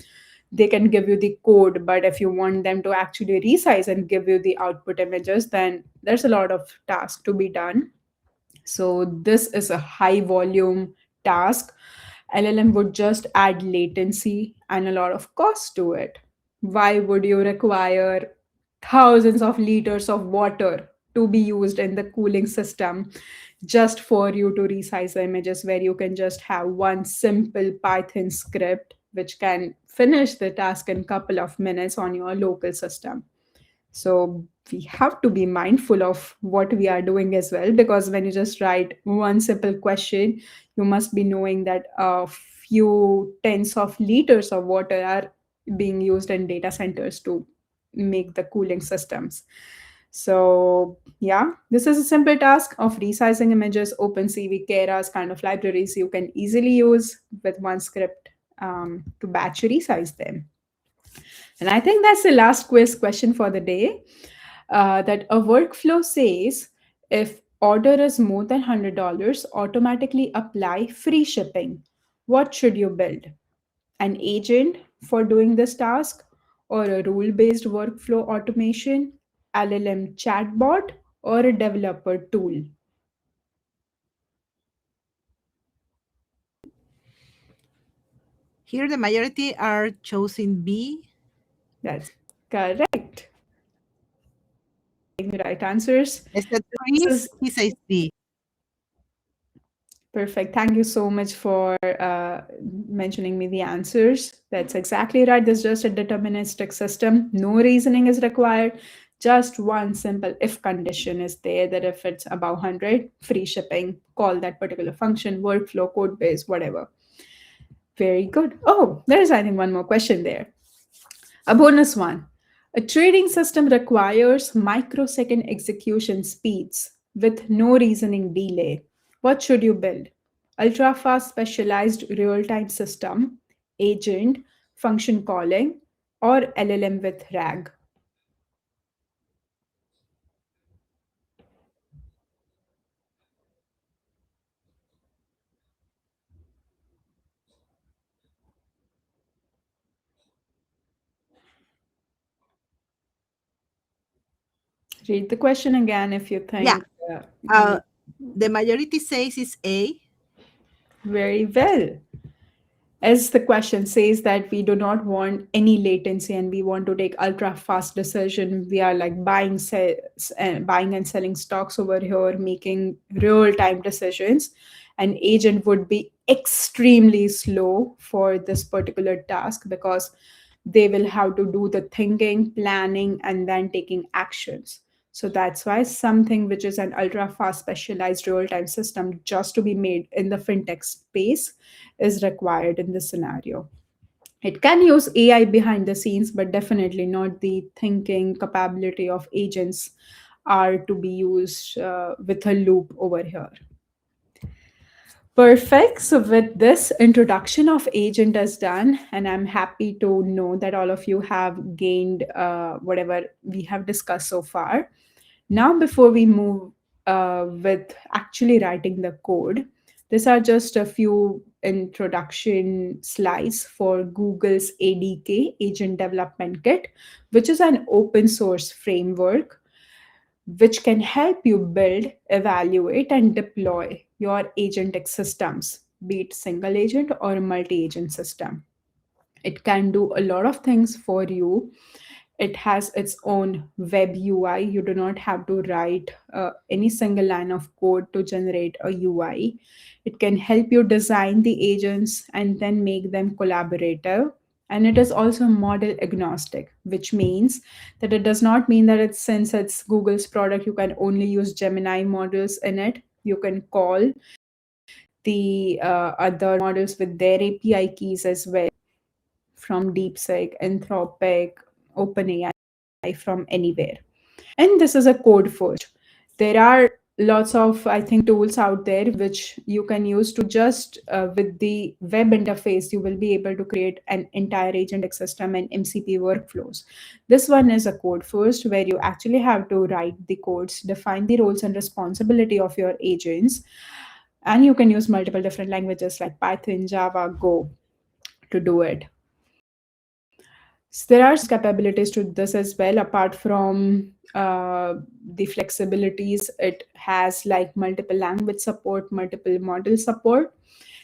They can give you the code, but if you want them to actually resize and give you the output images, then there's a lot of task to be done. So this is a high volume task. LLM would just add latency and a lot of cost to it. Why would you require thousands of liters of water to be used in the cooling system just for you to resize the images, where you can just have one simple Python script which can finish the task in a couple of minutes on your local system? So we have to be mindful of what we are doing as well, because when you just write one simple question, you must be knowing that a few tens of liters of water are being used in data centers to make the cooling systems. So yeah, this is a simple task of resizing images. OpenCV, Keras kind of libraries you can easily use with one script to batch resize them. And I think that's the last quiz question for the day. That a workflow says, if order is more than $100, automatically apply free shipping. What should you build? An agent for doing this task, or a rule based workflow automation, LLM chatbot, or a developer tool? Here, the majority are choosing B. That's correct. The right answers. Except This Chris, is he says D. perfect. Thank you so much for mentioning me the answers. That's exactly right. There's just a deterministic system. No reasoning is required. Just one simple if condition is there that if it's above 100, free shipping, call that particular function, workflow, code base, whatever. Very good. Oh, there's, I think, one more question there. A bonus one. A trading system requires microsecond execution speeds with no reasoning delay. What should you build? Ultra fast specialized real time system, agent, function calling, or LLM with RAG? Read the question again if you Yeah. think Uh, you the majority says it's A. very well. As the question says that we do not want any latency and we want to take ultra fast decision, we are like buying and selling stocks over here, making real time decisions. An agent would be extremely slow for this particular task because they will have to do the thinking, planning, and then taking actions. So that's why something which is an ultra fast specialized real time system just to be made in the fintech space is required in this scenario. It can use AI behind the scenes, but definitely not the thinking capability of agents are to be used with a loop over here. Perfect. So, with this introduction of agent is done, and I'm happy to know that all of you have gained whatever we have discussed so far. Now, before we move with actually writing the code, these are just a few introduction slides for Google's ADK, Agent Development Kit, which is an open source framework which can help you build, evaluate, and deploy your agentic systems, be it single agent or a multi agent system. It can do a lot of things for you. It has its own web UI. You do not have to write any single line of code to generate a UI. It can help you design the agents and then make them collaborative. And it is also model agnostic, which means that it does not mean that it's since it's Google's product, you can only use Gemini models in it. You can call the other models with their API keys as well from DeepSeek, Anthropic, OpenAI from anywhere. And this is a code first. There are lots of, I think, tools out there which you can use to just with the web interface, you will be able to create an entire agentic system and MCP workflows. This one is a code first where you actually have to write the codes, define the roles and responsibility of your agents. And you can use multiple different languages like Python, Java, Go to do it. So there are capabilities to this as well, apart from the flexibilities. It has like multiple language support, multiple model support.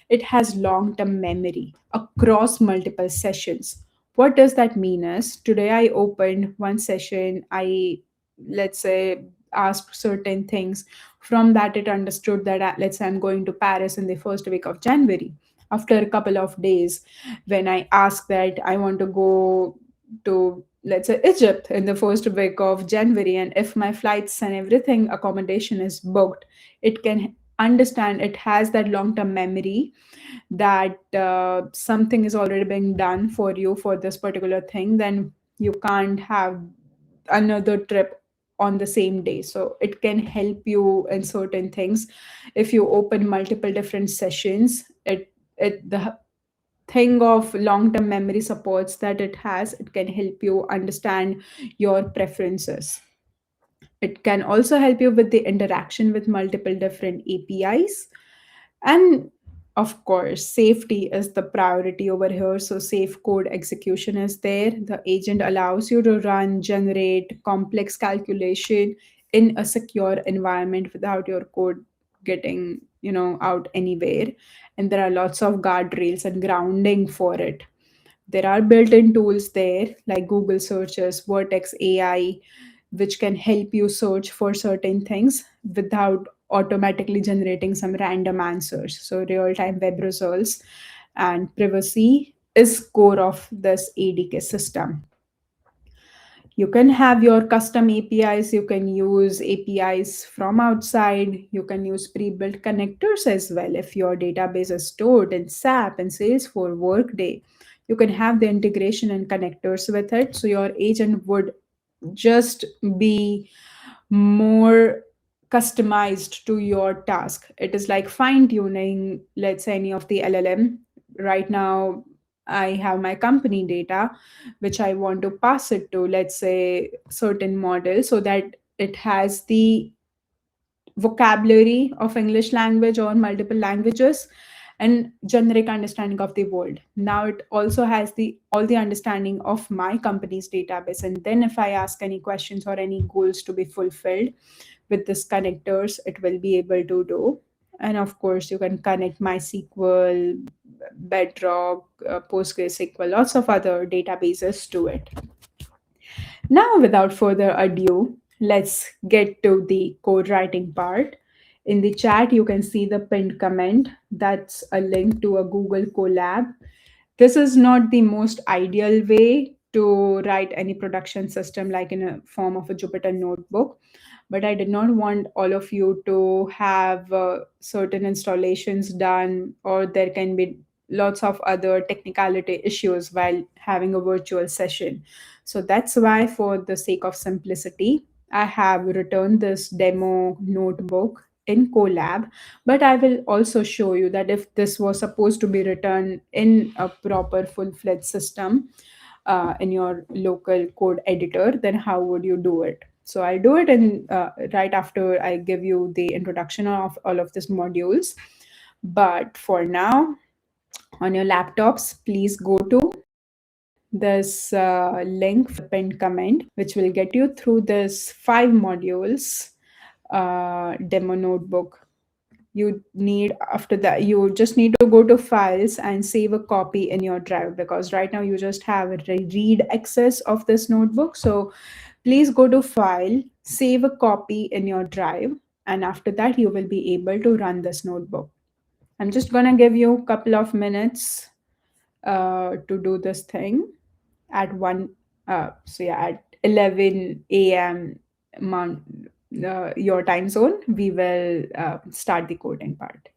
It has long term memory across multiple sessions. What does that mean is today I opened one session, I, let's say, asked certain things. From that, it understood that, let's say, I'm going to Paris in the first week of January. After a couple of days, when I ask that I want to go to, let's say, Egypt in the first week of January, and if my flights and everything accommodation is booked, it can understand, it has that long term memory that something is already being done for you for this particular thing, then you can't have another trip on the same day. So it can help you in certain things. If you open multiple different sessions, it the thing of long term memory supports that it has, it can help you understand your preferences. It can also help you with the interaction with multiple different APIs. And of course, safety is the priority over here. So, safe code execution is there. The agent allows you to run, generate complex calculation in a secure environment without your code getting out anywhere. And there are lots of guardrails and grounding for it. There are built-in tools there like Google searches, Vertex AI, which can help you search for certain things without automatically generating some random answers. So real-time web results and privacy is core of this ADK system. You can have your custom APIs, you can use APIs from outside, you can use pre-built connectors as well. If your database is stored in SAP and Salesforce Workday, you can have the integration and connectors with it, so your agent would just be more customized to your task. It is like fine tuning, let's say, any of the LLM. Right now, I have my company data, which I want to pass it to, let's say, certain model so that it has the vocabulary of English language or multiple languages and generic understanding of the world. Now it also has the all the understanding of my company's database. And then if I ask any questions or any goals to be fulfilled with this connectors, it will be able to do. And of course, you can connect MySQL, Bedrock, PostgreSQL, lots of other databases to it. Now, without further ado, let's get to the code writing part. In the chat, you can see the pinned comment. That's a link to a Google Colab. This is not the most ideal way to write any production system like in a form of a Jupyter notebook, but I did not want all of you to have certain installations done, or there can be lots of other technicality issues while having a virtual session. So that's why, for the sake of simplicity, I have returned this demo notebook in Colab, but I will also show you that if this was supposed to be written in a proper full-fledged system in your local code editor, then how would you do it? So I'll do it in right after I give you the introduction of all of these modules. But for now, on your laptops, please go to this link from the pinned comment, which will get you through this 5 modules demo notebook. You need, after that, you just need to go to files and save a copy in your drive, because right now you just have a read access of this notebook. So please go to file, save a copy in your drive, and after that you will be able to run this notebook. I'm just going to give you a couple of minutes to do this thing at 1 so yeah, at 11 a.m. Mount, your time zone, we will start the coding part.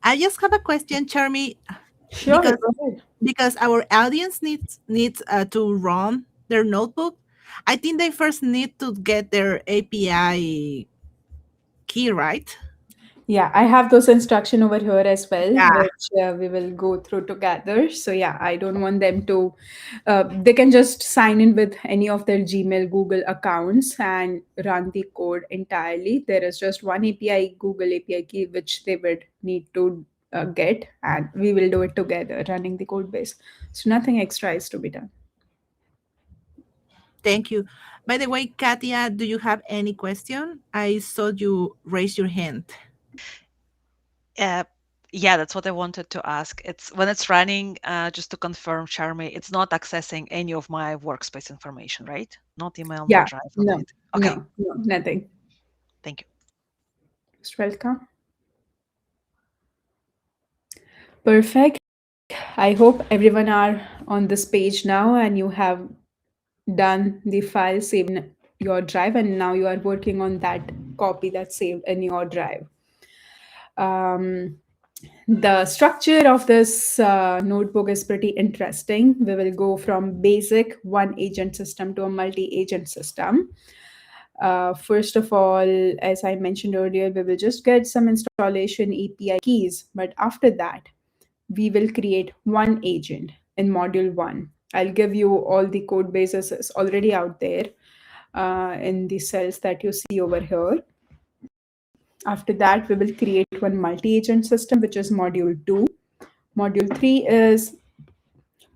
I just have a question, Charmy, Sure, because go ahead. our audience needs to run their notebook. I think they first need to get their API key, right? Yeah, I have those instruction over here as well, Yeah. which we will go through together. So yeah, I don't want them to. They can just sign in with any of their Gmail, Google accounts and run the code entirely. There is just one API, Google API key, which they would need to get, and we will do it together, running the code base. So nothing extra is to be done. Thank you. By the way, Katia, do you have any question? I saw you raise your hand. Uh, yeah, that's what I wanted to ask. It's when it's running, just to confirm, Charmy, it's not accessing any of my workspace information, right? Not email, not Yeah, drive, not no, anything. Okay, no, nothing. thank you. Most welcome. Perfect. I hope everyone are on this page now and you have done the file saved in your drive, and now you are working on that copy that's saved in your drive. Um, the structure of this notebook is pretty interesting. We will go from basic one agent system to a multi agent system. First of all, as I mentioned earlier, we will just get some installation API keys, but after that, we will create one agent in module one. I'll give you all the code bases is already out there in the cells that you see over here. After that, we will create one multi-agent system, which is module 2. Module 3 is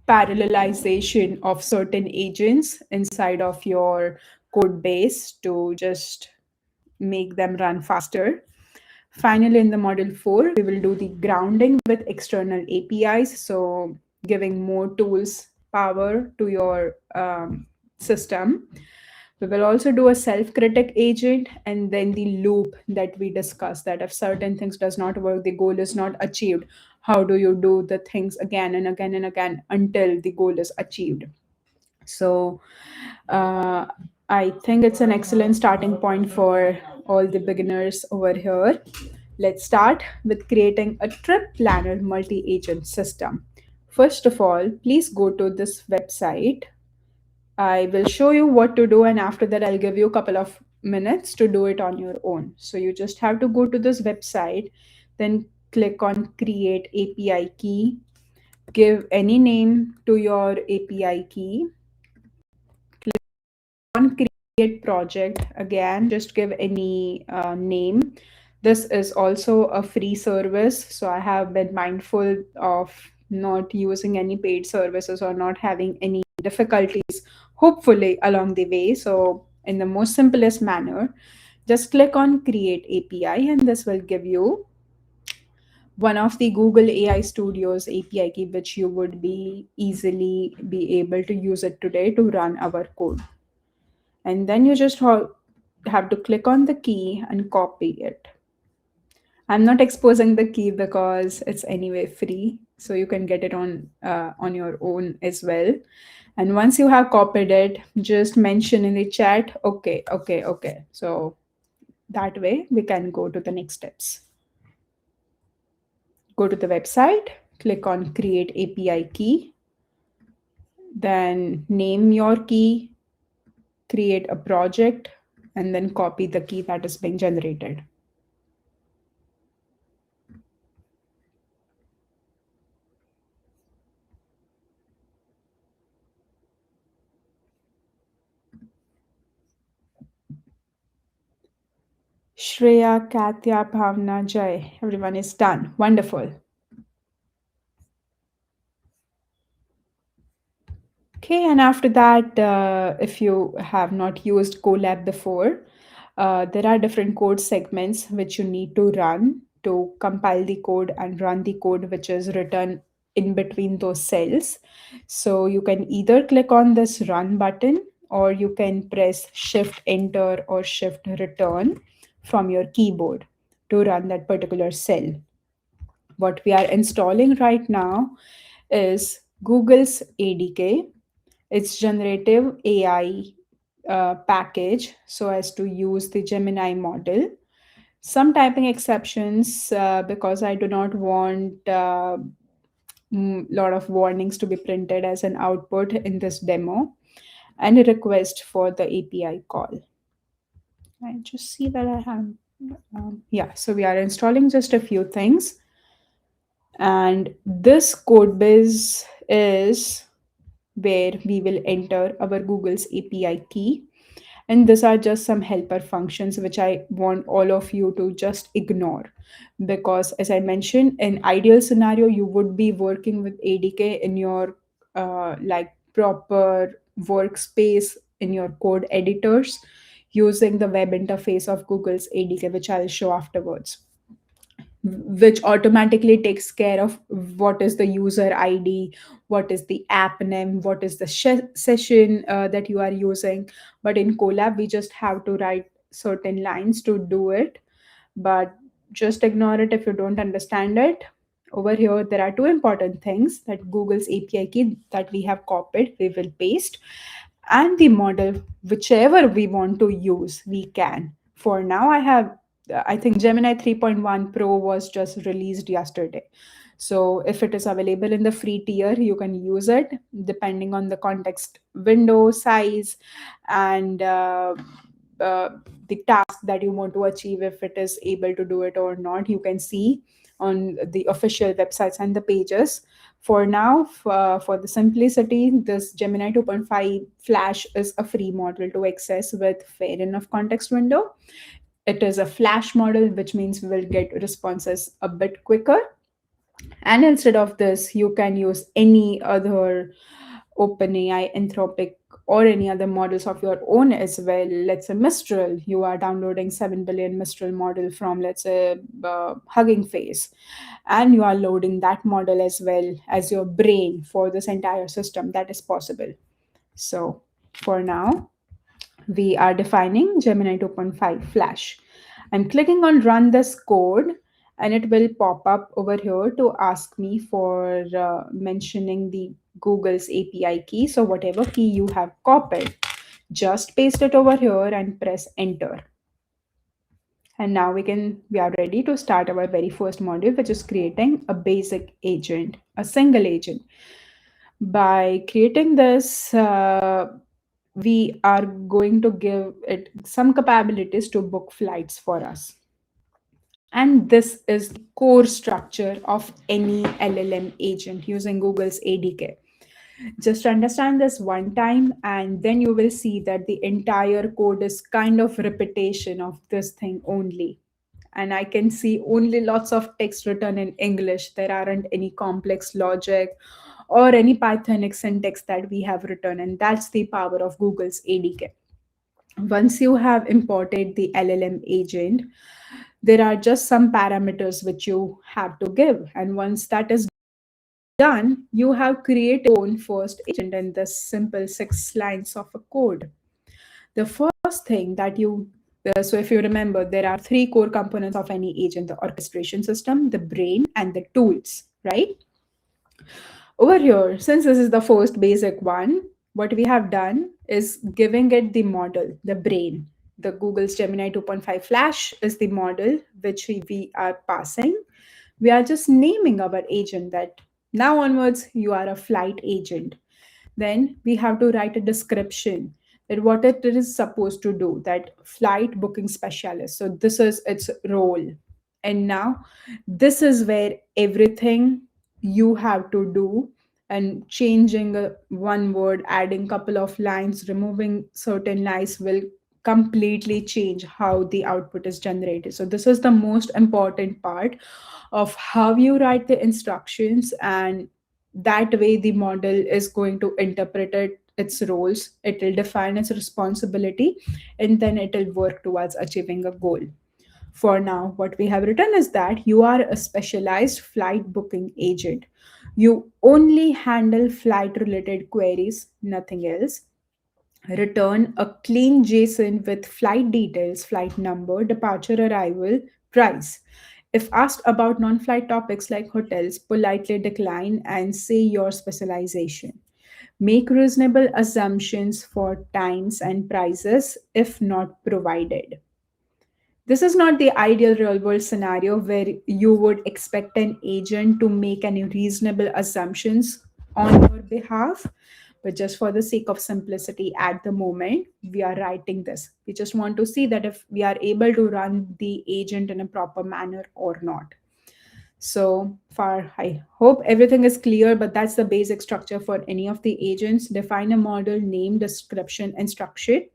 parallelization of certain agents inside of your code base to just make them run faster. Finally, in the module 4, we will do the grounding with external APIs. So, giving more tools power to your system. We will also do a self-critic agent and then the loop that we discussed, that if certain things does not work, the goal is not achieved. How do you do the things again and again and again until the goal is achieved? So uh, I think it's an excellent starting point for all the beginners over here. Let's start with creating a trip planner multi-agent system. First of all, please go to this website. I will show you what to do, and after that, I'll give you a couple of minutes to do it on your own. So you just have to go to this website, then click on create API key, give any name to your API key, on create project, again just give any name. This is also a free service, so I have been mindful of not using any paid services or not having any difficulties hopefully along the way. So in the most simplest manner, just click on create api and this will give you one of the Google AI Studios API key, which you would be easily be able to use it today to run our code. And then you just have to click on the key and copy it. I'm not exposing the key because it's anyway free, so you can get it on your own as well. And once you have copied it, just mention in the chat, okay, okay, okay. So that way we can go to the next steps. Go to the website, click on create API key, then name your key, create a project, and then copy the key that is being generated. Shreya, Katya, Bhavna, Jai, everyone is done. Wonderful. Okay, and after that, if you have not used Colab before, there are different code segments which you need to run to compile the code and run the code which is written in between those cells. So you can either click on this run button or you can press shift enter or shift return from your keyboard to run that particular cell. What we are installing right now is Google's ADK. It's generative AI package so as to use the Gemini model. Some typing exceptions because I do not want lot of warnings to be printed as an output in this demo, and a request for the API call. I just see that I have, yeah, so we are installing just a few things. And this code base is where we will enter our Google's API key. And these are just some helper functions which I want all of you to just ignore. Because as I mentioned, in ideal scenario, you would be working with ADK in your like proper workspace in your code editors using the web interface of Google's ADK, which I'll show afterwards, which automatically takes care of what is the user ID, what is the app name, what is the session that you are using. But in Colab, we just have to write certain lines to do it. But just ignore it if you don't understand it. Over here, there are two important things: that Google's API key that we have copied, we will paste, and the model, whichever we want to use, we can. For now, I think Gemini 3.1 Pro was just released yesterday. So if it is available in the free tier, you can use it depending on the context window size and uh, the task that you want to achieve, if it is able to do it or not. You can see on the official websites and the pages. For now, for the simplicity, this Gemini 2.5 Flash is a free model to access with fair enough context window. It is a flash model, which means we will get responses a bit quicker. And instead of this, you can use any other OpenAI, Anthropic, or any other models of your own as well. Let's say Mistral, you are downloading 7 billion Mistral model from, let's say, Hugging Face, and you are loading that model as well as your brain for this entire system. That is possible. So for now, we are defining Gemini 2.5 Flash. I'm clicking on run this code, and it will pop up over here to ask me for mentioning the Google's API key. So whatever key you have copied, just paste it over here and press enter. And now we are ready to start our very first module, which is creating a basic agent, a single agent. By creating this, we are going to give it some capabilities to book flights for us. And this is the core structure of any LLM agent using Google's ADK. Just understand this one time, and then you will see that the entire code is kind of repetition of this thing only. And I can see only lots of text written in English. There aren't any complex logic or any Pythonic syntax that we have written. And that's the power of Google's ADK. Once you have imported the LLM agent, there are just some parameters which you have to give. And once that is done, you have created your own first agent in this simple 6 lines of a code. The first thing that so if you remember, there are three core components of any agent: the orchestration system, the brain, and the tools, right? Over here, since this is the first basic one, what we have done is giving it the model, the brain. The Google's Gemini 2.5 Flash is the model which we are passing. We are just naming our agent that now onwards you are a flight agent. Then we have to write a description that what it is supposed to do, that flight booking specialist. So this is its role. And now this is where everything you have to do, and changing one word, adding couple of lines, removing certain lines will completely change how the output is generated. So this is the most important part of how you write the instructions, and that way the model is going to interpret its roles, it will define its responsibility, and then it will work towards achieving a goal. For now, what we have written is that you are a specialized flight booking agent. You only handle flight related queries, nothing else. Return a clean JSON with flight details, flight number, departure, arrival, price. If asked about non flight topics like hotels, politely decline and say your specialization. Make reasonable assumptions for times and prices if not provided. This is not the ideal real world scenario where you would expect an agent to make any reasonable assumptions on your behalf. But just for the sake of simplicity at the moment, we are writing this. We just want to see that if we are able to run the agent in a proper manner or not. So far, I hope everything is clear, but that's the basic structure for any of the agents. Define a model, name, description, instruction,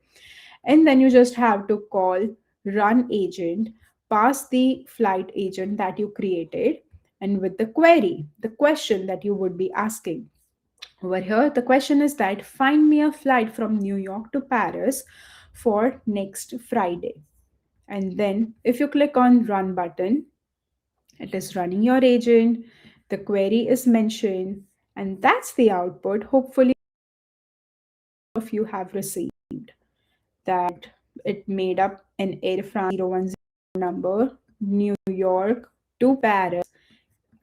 and then you just have to call run agent, pass the flight agent that you created, and with the query, the question that you would be asking. Over here, the question is that find me a flight from New York to Paris for next Friday. And then if you click on run button, it is running your agent, the query is mentioned, and that's the output. Hopefully, of you have received that it made up an Air France 010 number, New York to Paris,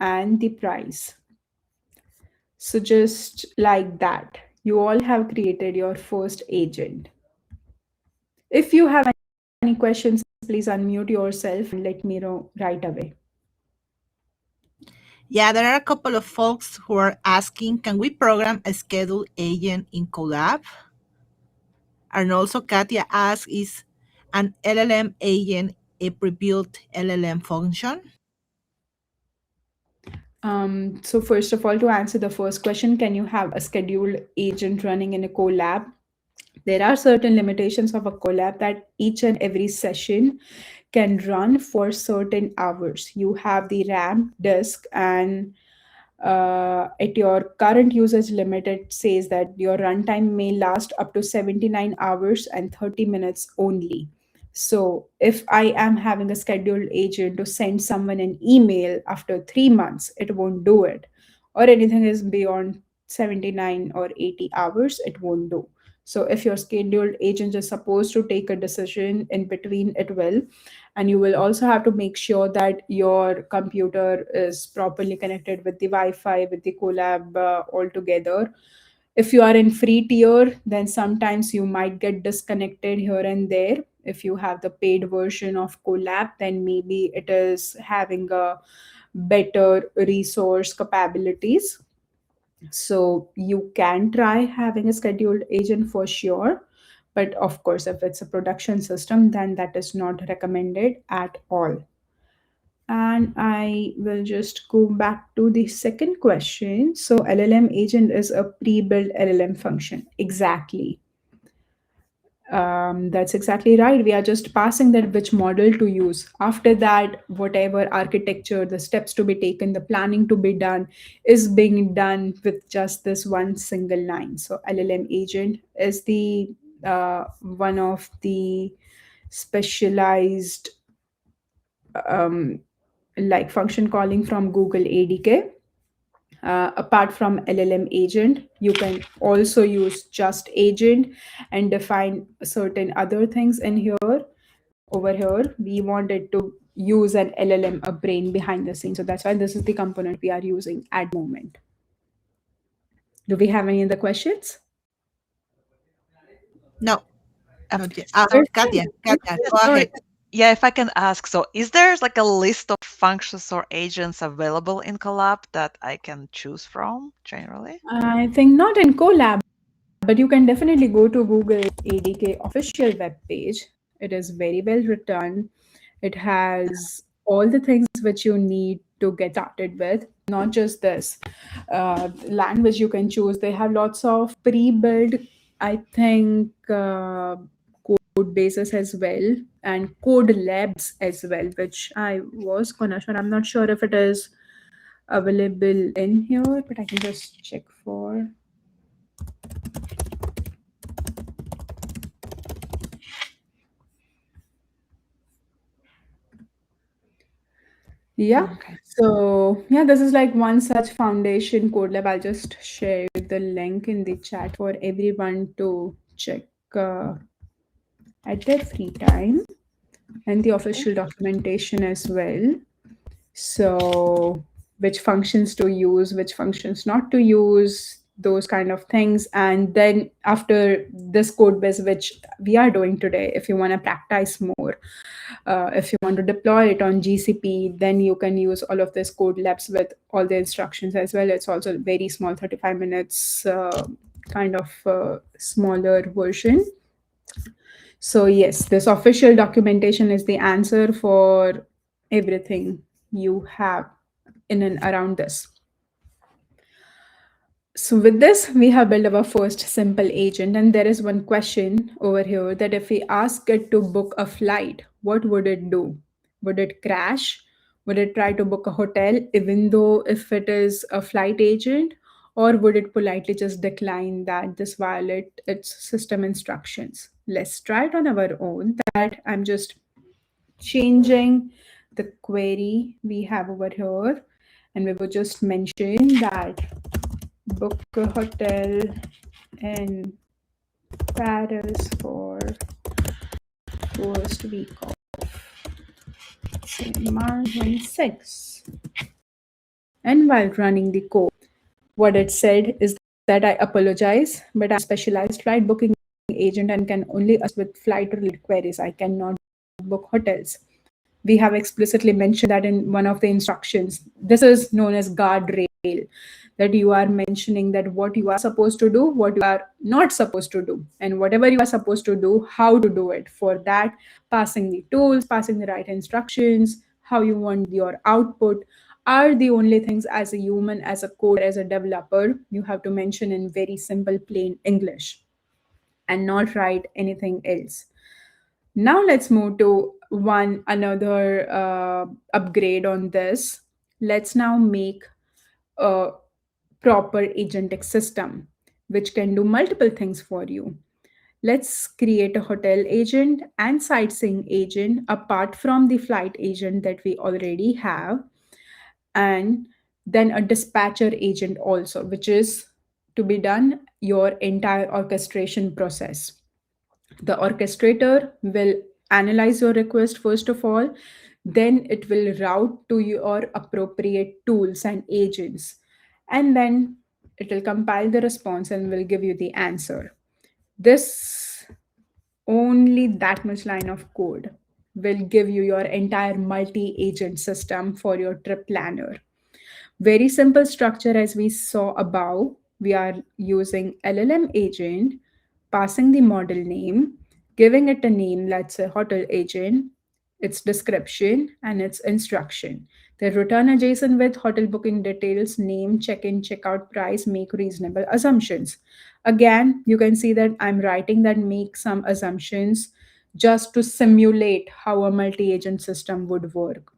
and the price. So, just like that, you all have created your first agent. If you have any questions, please unmute yourself and let me know right away. Yeah, there are a couple of folks who are asking, can we program a schedule agent in Colab? And also Katia asks, is an LLM agent a pre-built LLM function? So first of all, to answer the first question, can you have a scheduled agent running in a collab? There are certain limitations of a collab that each and every session can run for certain hours. You have the RAM, disk, and at your current usage limit, it says that your runtime may last up to 79 hours and 30 minutes only. So, if I am having a scheduled agent to send someone an email after 3 months, it won't do it. Or anything is beyond 79 or 80 hours, it won't do. So, if your scheduled agent is supposed to take a decision in between, it will. And you will also have to make sure that your computer is properly connected with the Wi-Fi, with the collab altogether. If you are in free tier, then sometimes you might get disconnected here and there. If you have the paid version of collab, then maybe it is having a better resource capabilities. So you can try having a scheduled agent for sure. But of course, if it's a production system, then that is not recommended at all. And I will just go back to the second question. So LLM agent is a pre-built LLM function. Exactly. That's exactly right. We are just passing that which model to use. After that, whatever architecture, the steps to be taken, the planning to be done is being done with just this one single line. So LLM agent is the one of the specialized um, like function calling from Google ADK. Apart from LLM agent, you can also use just agent and define certain other things in here. Over here, we wanted to use an LLM, a brain behind the scenes. So that's why this is the component we are using at the moment. Do we have any other questions? No, Um, not yet. so Katia, Katia, yeah, go sorry. ahead. Yeah, if I can ask, so is there like a list of functions or agents available in Collab that I can choose from generally? I think not in Colab, but you can definitely go to Google ADK official web page. It is very well written. It has all the things which you need to get started with. Not just this language you can choose. They have lots of pre-built, I think, code bases as well and code labs as well, which I was gonna share. I'm not sure if it is available in here, but I can just check for. Yeah. Okay. So yeah, this is like one such foundation code lab. I'll just share the link in the chat for everyone to check uh, at their free time, and the Okay. official documentation as well. So which functions to use, which functions not to use, those kind of things. And then after this code base, which we are doing today, if you want to practice more, if you want to deploy it on GCP, then you can use all of this code labs with all the instructions as well. It's also very small, 35 minutes kind of smaller version. So yes, this official documentation is the answer for everything you have in and around this. So with this, we have built our first simple agent, and there is one question over here that if we ask it to book a flight, what would it do? Would it crash? Would it try to book a hotel, even though if it is a flight agent, or would it politely just decline that this violate its system instructions? Let's try it on our own. That I'm just changing the query we have over here, and we will just mention that book a hotel in Paris for first week of say March 26. And while running the code, what it said is that I apologize, but I'm a specialized flight booking agent and can only assist with flight related queries. I cannot book hotels. We have explicitly mentioned that in one of the instructions. This is known as guardrail, that you are mentioning that what you are supposed to do, what you are not supposed to do, and whatever you are supposed to do, how to do it. For that, passing the tools, passing the right instructions, how you want your output are the only things as a human, as a coder, as a developer, you have to mention in very simple, plain English and not write anything else. Now let's move to one another upgrade on this. Let's now make a proper agentic system which can do multiple things for you. Let's create a hotel agent and sightseeing agent apart from the flight agent that we already have, and then a dispatcher agent also, which is to be done your entire orchestration process. The orchestrator will analyze your request first of all, then it will route to your appropriate tools and agents, and then it will compile the response and will give you the answer. This only that much line of code will give you your entire multi agent system for your trip planner. Very simple structure as we saw above. We are using LLM agent, passing the model name, giving it a name, let's say hotel agent, its description and its instruction. They return a JSON with hotel booking details, name, check-in, check-out price, make reasonable assumptions. Again, you can see that I'm writing that make some assumptions just to simulate how a multi-agent system would work.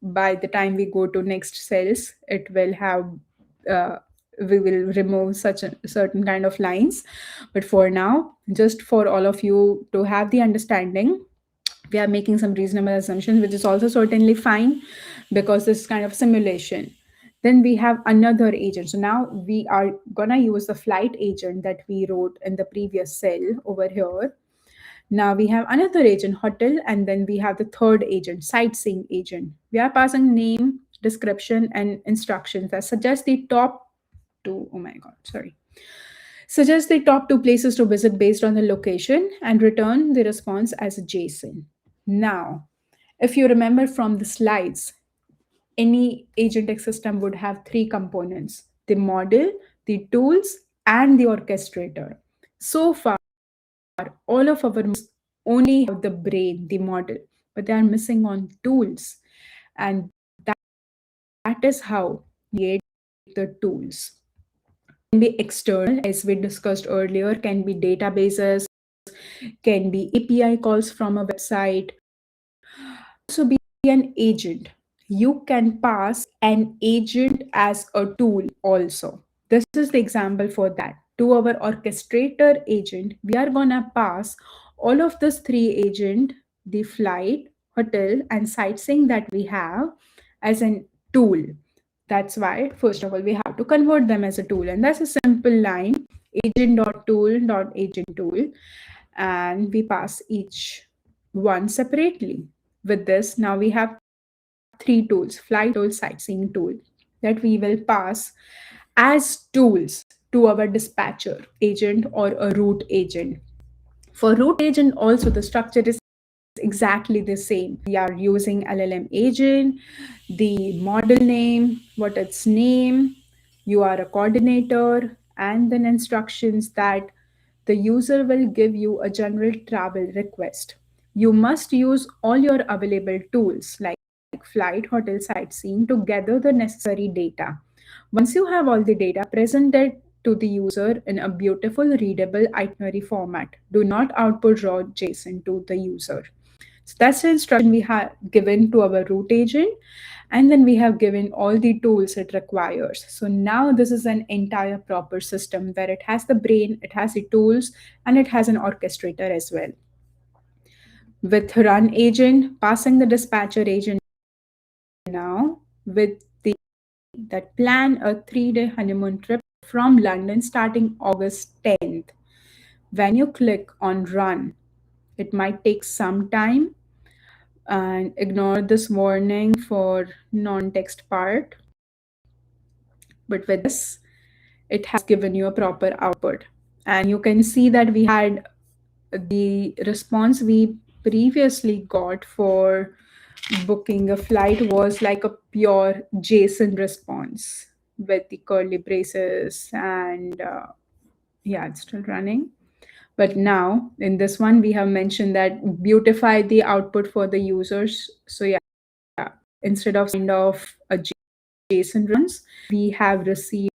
By the time we go to next cells, it will have uh, we will remove such a certain kind of lines, but for now, just for all of you to have the understanding, we are making some reasonable assumptions, which is also certainly fine because this is kind of simulation. Then we have another agent. So now we are gonna use the flight agent that we wrote in the previous cell over here. Now we have another agent, hotel, and then we have the third agent, sightseeing agent. We are passing name, description, and instructions that suggest the top two. Oh my god, sorry. Suggest the top two places to visit based on the location and return the response as a JSON. Now, if you remember from the slides, any agentic system would have three components: the model, the tools, and the orchestrator. So far, all of our only have the brain, the model, but they are missing on tools. And that is how we create the tools. Can be external, as we discussed earlier, can be databases, can be API calls from a website, also be an agent. You can pass an agent as a tool also. This is the example for that. To our orchestrator agent, we are gonna pass all of these three agent, the flight, hotel, and sightseeing that we have as a tool. That's why, first of all, we have to convert them as a tool. And that's a simple line, agent.tool.agent tool. And we pass each one separately. With this, now we have three tools, flight tool, sightseeing tool, that we will pass as tools to our dispatcher agent or a route agent. For route agent also, the structure is exactly the same. We are using LLM agent, the model name, what its name, you are a coordinator, and then instructions that the user will give you a general travel request. You must use all your available tools like flight, hotel, sightseeing to gather the necessary data. Once you have all the data, present it to the user in a beautiful, readable itinerary format. Do not output raw JSON to the user. So that's the instruction we have given to our root agent. And then we have given all the tools it requires. So now this is an entire proper system where it has the brain, it has the tools, and it has an orchestrator as well. With run agent, passing the dispatcher agent now with the that plan a 3-day honeymoon trip from London starting August 10th. When you click on run, it might take some time, and ignore this warning for non-text part. But with this, it has given you a proper output. And you can see that we had the response we previously got for booking a flight was like a pure JSON response. with the curly braces, and yeah, it's still running. But now in this one, we have mentioned that beautify the output for the users. So yeah, instead of a JSON runs, we have received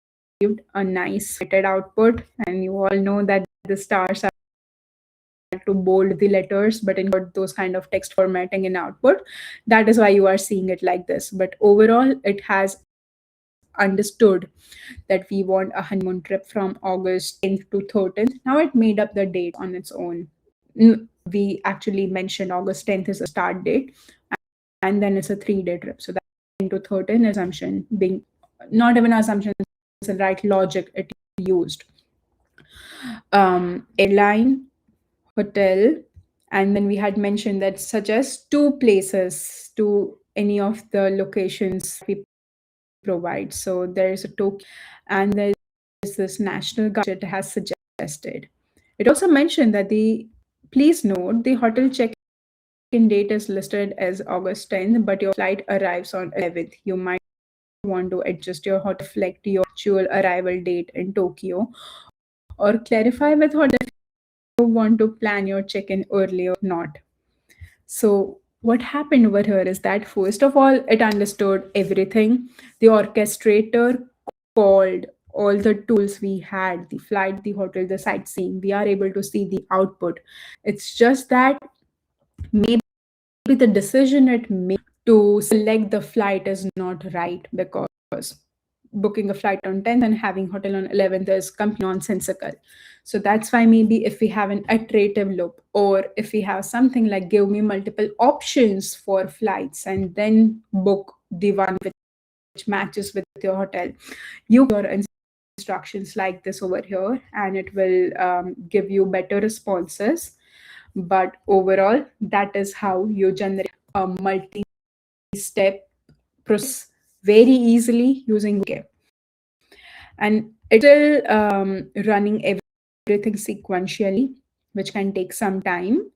a nice highlighted output. And you all know that the stars are to bold the letters, but in those kind of text formatting in output. That is why you are seeing it like this. But overall, it has understood that we want a honeymoon trip from August 10th to 13th. Now it made up the date on its own. We actually mentioned August 10th is a start date, and then it's a 3-day trip. So that into 13 assumption being not even assumption, it's the right logic it used. Airline, hotel, and then we had mentioned that suggest two places to any of the locations we provide. So there is a Tokyo, and there's this national guide it has suggested. It also mentioned that the please note the hotel check-in date is listed as August 10th, but your flight arrives on 11th. You might want to adjust your hotel to reflect your actual arrival date in Tokyo, or clarify with hotel if you want to plan your check-in early or not. So what happened over here is that first of all, it understood everything. The orchestrator called all the tools we had, the flight, the hotel, the sightseeing. We are able to see the output. It's just that maybe the decision it made to select the flight is not right, because booking a flight on 10th and having hotel on 11th is completely nonsensical. So that's why maybe if we have an iterative loop, or if we have something like give me multiple options for flights and then book the one which matches with your hotel, you your instructions like this over here, and it will give you better responses. But overall, that is how you generate a multi-step process very easily using and it's still running everything sequentially, which can take some time.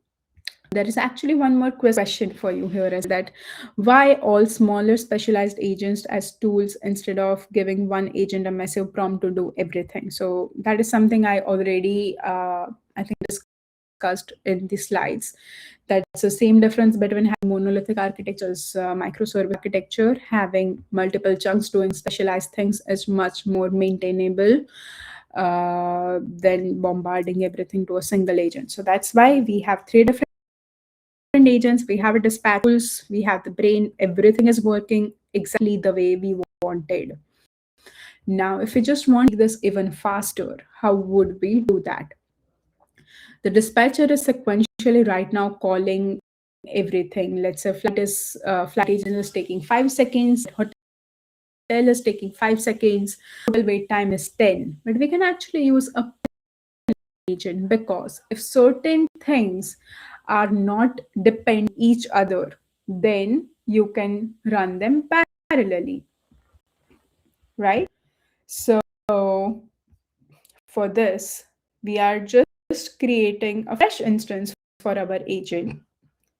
There is actually one more question for you here, is that why all smaller specialized agents as tools instead of giving one agent a massive prompt to do everything? So that is something I already I think discussed in the slides. That's the same difference between having monolithic architectures, microservice architecture. Having multiple chunks doing specialized things is much more maintainable than bombarding everything to a single agent. So that's why we have 3 different agents. We have a dispatch tools, we have the brain, everything is working exactly the way we wanted. Now, if we just want to make this even faster, how would we do that? The dispatcher is sequentially right now calling everything. Let's say flight agent is taking 5 seconds, hotel is taking 5 seconds, total wait time is 10. But we can actually use a agent, because if certain things are not dependent each other, then you can run them parallelly, right? So for this, we are just creating a fresh instance for our agent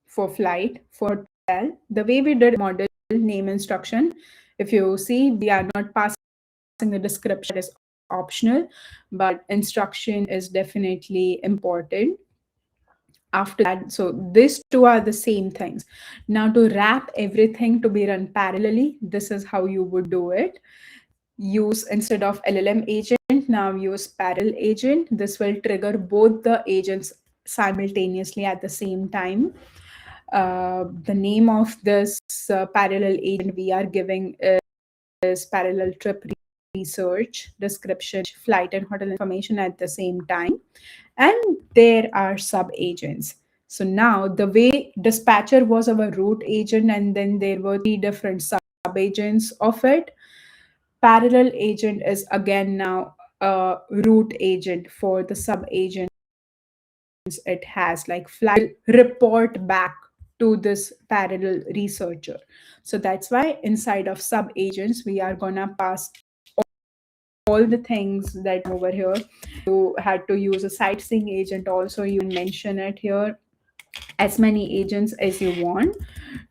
for flight, for hotel, the way we did model name instruction. If you see, we are not passing the description, that is optional, but instruction is definitely important. After that, so these two are the same things. Now, to wrap everything to be run parallelly, this is how you would do it. Use, instead of LLM agent, now use parallel agent. This will trigger both the agents simultaneously at the same time. The name of this parallel agent we are giving is parallel trip research, description, flight and hotel information at the same time. And there are sub agents. So now the way dispatcher was our root agent, and then there were 3 different sub agents of it. Parallel agent is again now a root agent for the sub agents it has, like flight report back to this parallel researcher. So that's why inside of sub agents we are gonna pass all the things that over here. You had to use a sightseeing agent also, you can mention it here. As many agents as you want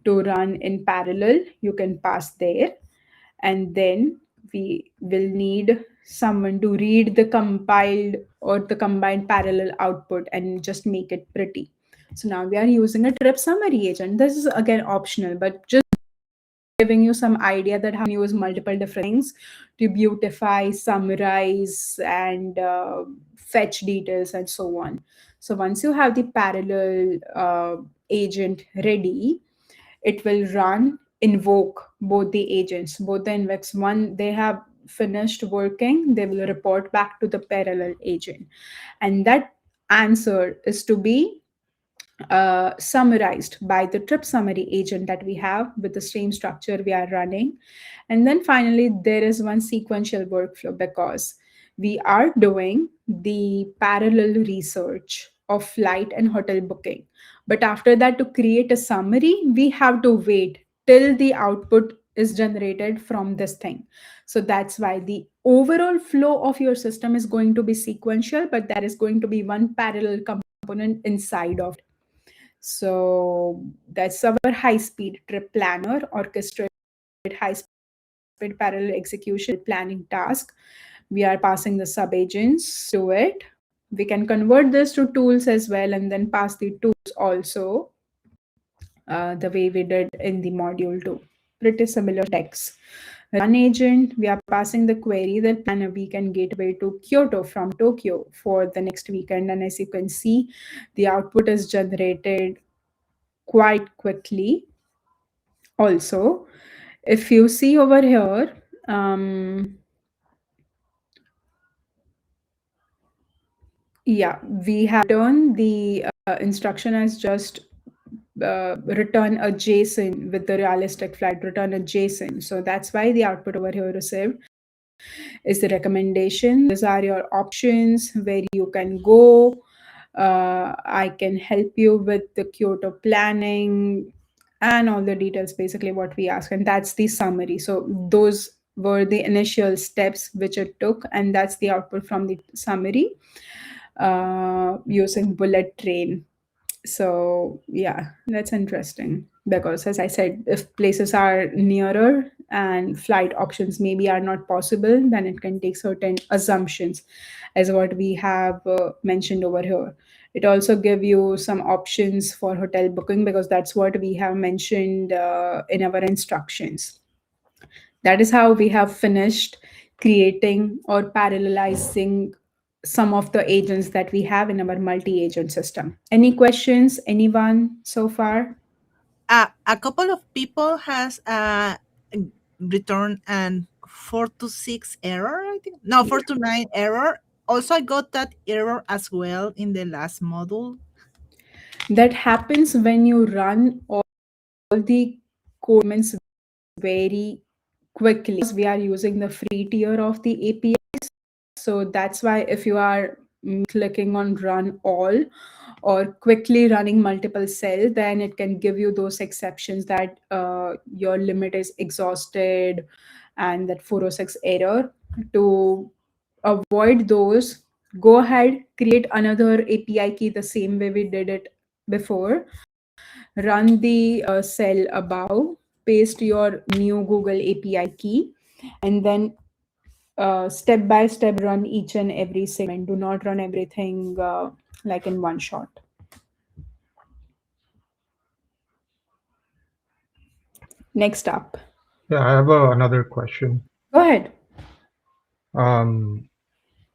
to run in parallel, you can pass there. And then we will need someone to read the compiled or the combined parallel output and just make it pretty. So now we are using a trip summary agent. This is again optional, but just giving you some idea that how you can use multiple different things to beautify, summarize, and fetch details and so on. So once you have the parallel agent ready, it will run, invoke both the agents, both the invocs. One they have finished working, they will report back to the parallel agent, and that answer is to be summarized by the trip summary agent that we have with the same structure we are running. And then finally, there is one sequential workflow because we are doing the parallel research of flight and hotel booking. But after that, to create a summary, we have to wait till the output is generated from this thing. So that's why the overall flow of your system is going to be sequential, but there is going to be one parallel component inside of. So that's our high speed trip planner, orchestrated high speed parallel execution planning task. We are passing the sub agents to it. We can convert this to tools as well and then pass the tools also the way we did in the module 2. Pretty similar text. Run agent, we are passing the query that plan a weekend gateway to Kyoto from Tokyo for the next weekend. And as you can see, the output is generated quite quickly. Also, if you see over here, yeah, we have done the instruction as just return a JSON with the realistic flight, return a JSON. So that's why the output over here received is the recommendation. These are your options where you can go. I can help you with the Kyoto planning and all the details, basically what we ask. And that's the summary. So those were the initial steps which it took, and that's the output from the summary using bullet train. So yeah, that's interesting because as I said, if places are nearer and flight options maybe are not possible, then it can take certain assumptions as what we have mentioned over here. It also give you some options for hotel booking because that's what we have mentioned in our instructions. That is how we have finished creating or parallelizing some of the agents that we have in our multi-agent system. Any questions, anyone so far? A couple of people has returned an 4 to 6 error, I think. No, 4 to 9 error. Also, I got that error as well in the last module. That happens when you run all the comments very quickly. We are using the free tier of the API. So that's why if you are clicking on run all or quickly running multiple cells, then it can give you those exceptions that your limit is exhausted and that 406 error. To avoid those, go ahead, create another API key the same way we did it before. Run the cell above, paste your new Google API key, and then step by step run each and every segment. Do not run everything like in one shot. Next up, Yeah, I have another question. go ahead. Um,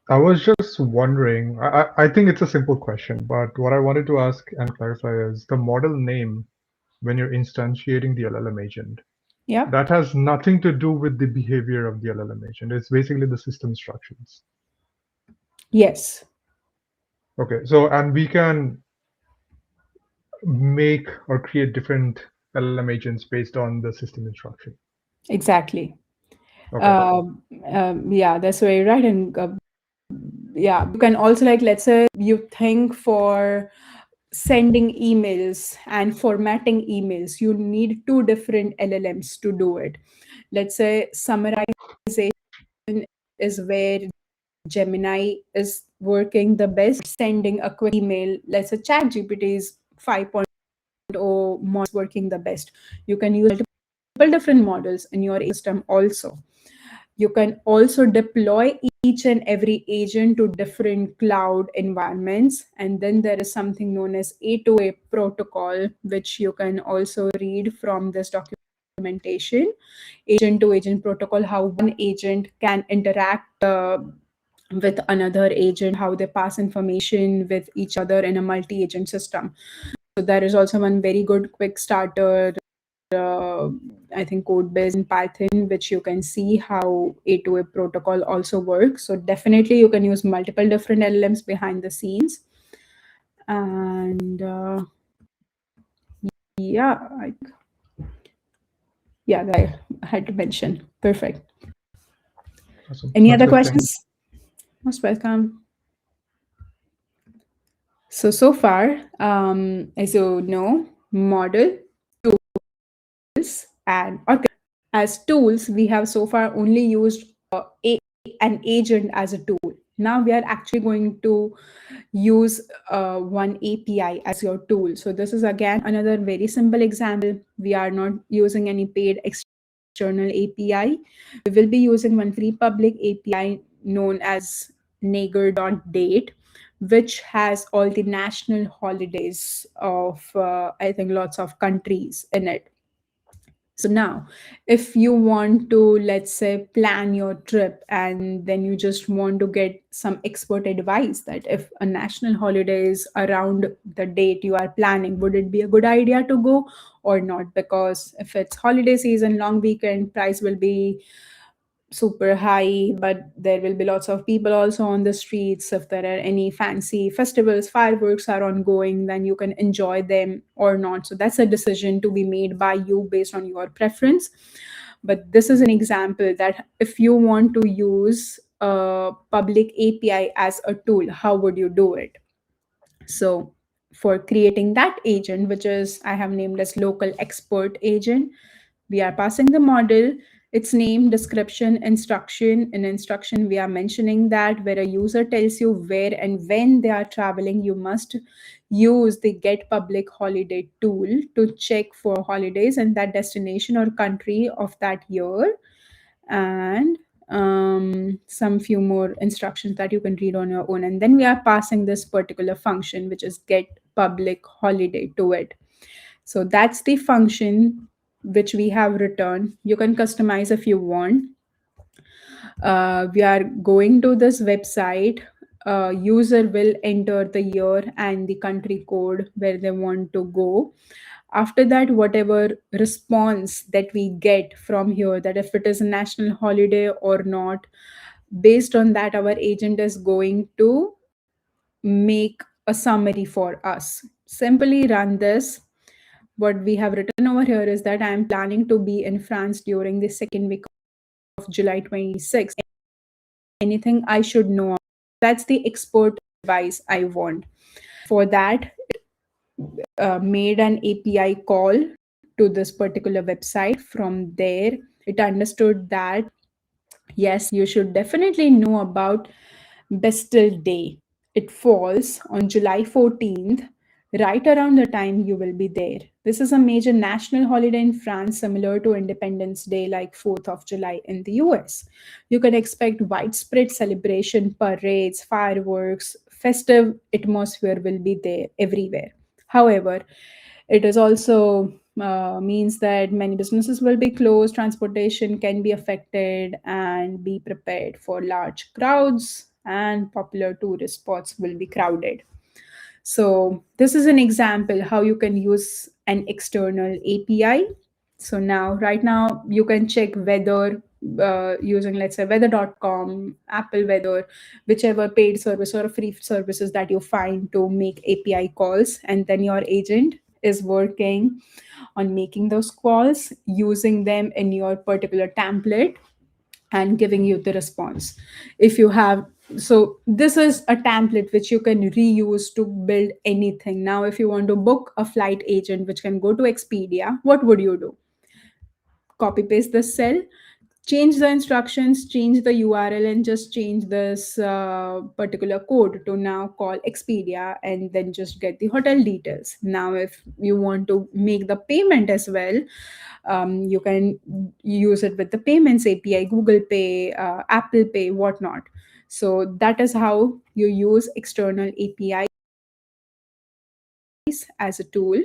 I was just wondering, I think it's a simple question, but what I wanted to ask and clarify is the model name when you're instantiating the LLM agent. Yeah. That has nothing to do with the behavior of the LLM agent. It's basically the system instructions. Yes, Okay, so and we can make or create different LLM agents based on the system instruction. exactly. Okay. Yeah, that's very right. And yeah, you can also, like, let's say you think for sending emails and formatting emails, you need two different LLMs to do it. Let's say summarization is where Gemini is working the best. Sending a quick email, let's say ChatGPT is 5.0 working the best. You can use multiple different models in your system also. You can also deploy each and every agent to different cloud environments. And then there is something known as A2A protocol, which you can also read from this documentation. Agent to agent protocol, how one agent can interact with another agent, how they pass information with each other in a multi agent system. So there is also one very good quick starter, I think code base in Python, which you can see how A2A protocol also works. So definitely you can use multiple different LLMs behind the scenes. And yeah, yeah, that I had to mention. Perfect. Awesome. Any Sounds other good. Thank you. questions? Most welcome. So far, as you know, model, and as tools, we have so far only used an agent as a tool. Now we are actually going to use one API as your tool. So this is again another very simple example. We are not using any paid external API. We will be using one free public API known as Nager.date, which has all the national holidays of I think lots of countries in it. So now, if you want to, let's say, plan your trip and then you just want to get some expert advice that if a national holiday is around the date you are planning, would it be a good idea to go or not? Because if it's holiday season, long weekend, price will be super high, but there will be lots of people also on the streets. If there are any fancy festivals, fireworks are ongoing, then you can enjoy them or not. So that's a decision to be made by you based on your preference. But this is an example that if you want to use a public API as a tool, how would you do it? So for creating that agent, which is I have named as local expert agent, we are passing the model, its name, description, instruction. In instruction, we are mentioning that where a user tells you where and when they are traveling, you must use the get public holiday tool to check for holidays in that destination or country of that year. And some few more instructions that you can read on your own. And then we are passing this particular function, which is get public holiday to it. So that's the function which we have returned. You can customize if you want. We are going to this website. User will enter the year and the country code where they want to go. After that, whatever response that we get from here, that if it is a national holiday or not, based on that, our agent is going to make a summary for us. Simply run this. What we have written over here is that I am planning to be in France during the second week of July 26th. Anything I should know? That's the expert advice I want. For that, made an API call to this particular website. From there, it understood that yes, you should definitely know about Bastille Day. It falls on July 14th, right around the time you will be there. This is a major national holiday in France, similar to Independence Day, like 4th of July in the US. You can expect widespread celebration, parades, fireworks, festive atmosphere will be there everywhere. However, it is also means that many businesses will be closed, transportation can be affected, and be prepared for large crowds, and popular tourist spots will be crowded. So this is an example how you can use an external API. So now, right now, you can check weather using, let's say, weather.com, Apple Weather, whichever paid service or free services that you find to make API calls. And then your agent is working on making those calls, using them in your particular template and giving you the response. If you have, so this is a template which you can reuse to build anything. Now if you want to book a flight agent which can go to Expedia, what would you do? Copy paste the cell, change the instructions, change the URL, and just change this particular code to now call Expedia and then just get the hotel details. Now, if you want to make the payment as well, you can use it with the payments API, Google Pay, Apple Pay, whatnot. So that is how you use external APIs as a tool.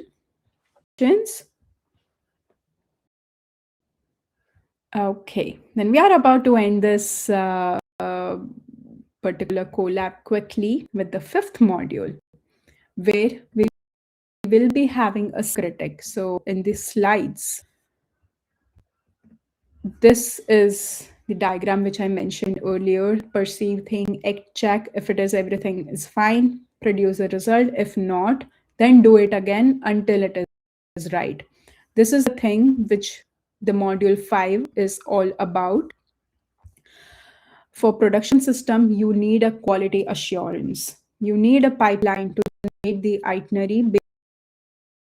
Okay, then we are about to end this particular collab quickly with the fifth module, where we will be having a critic. So in the slides, this is the diagram which I mentioned earlier. Perceive thing, act, check. If it is everything is fine, produce a result. If not, then do it again until it is right. This is the thing which the module 5 is all about. For production system, you need a quality assurance. You need a pipeline to generate the itinerary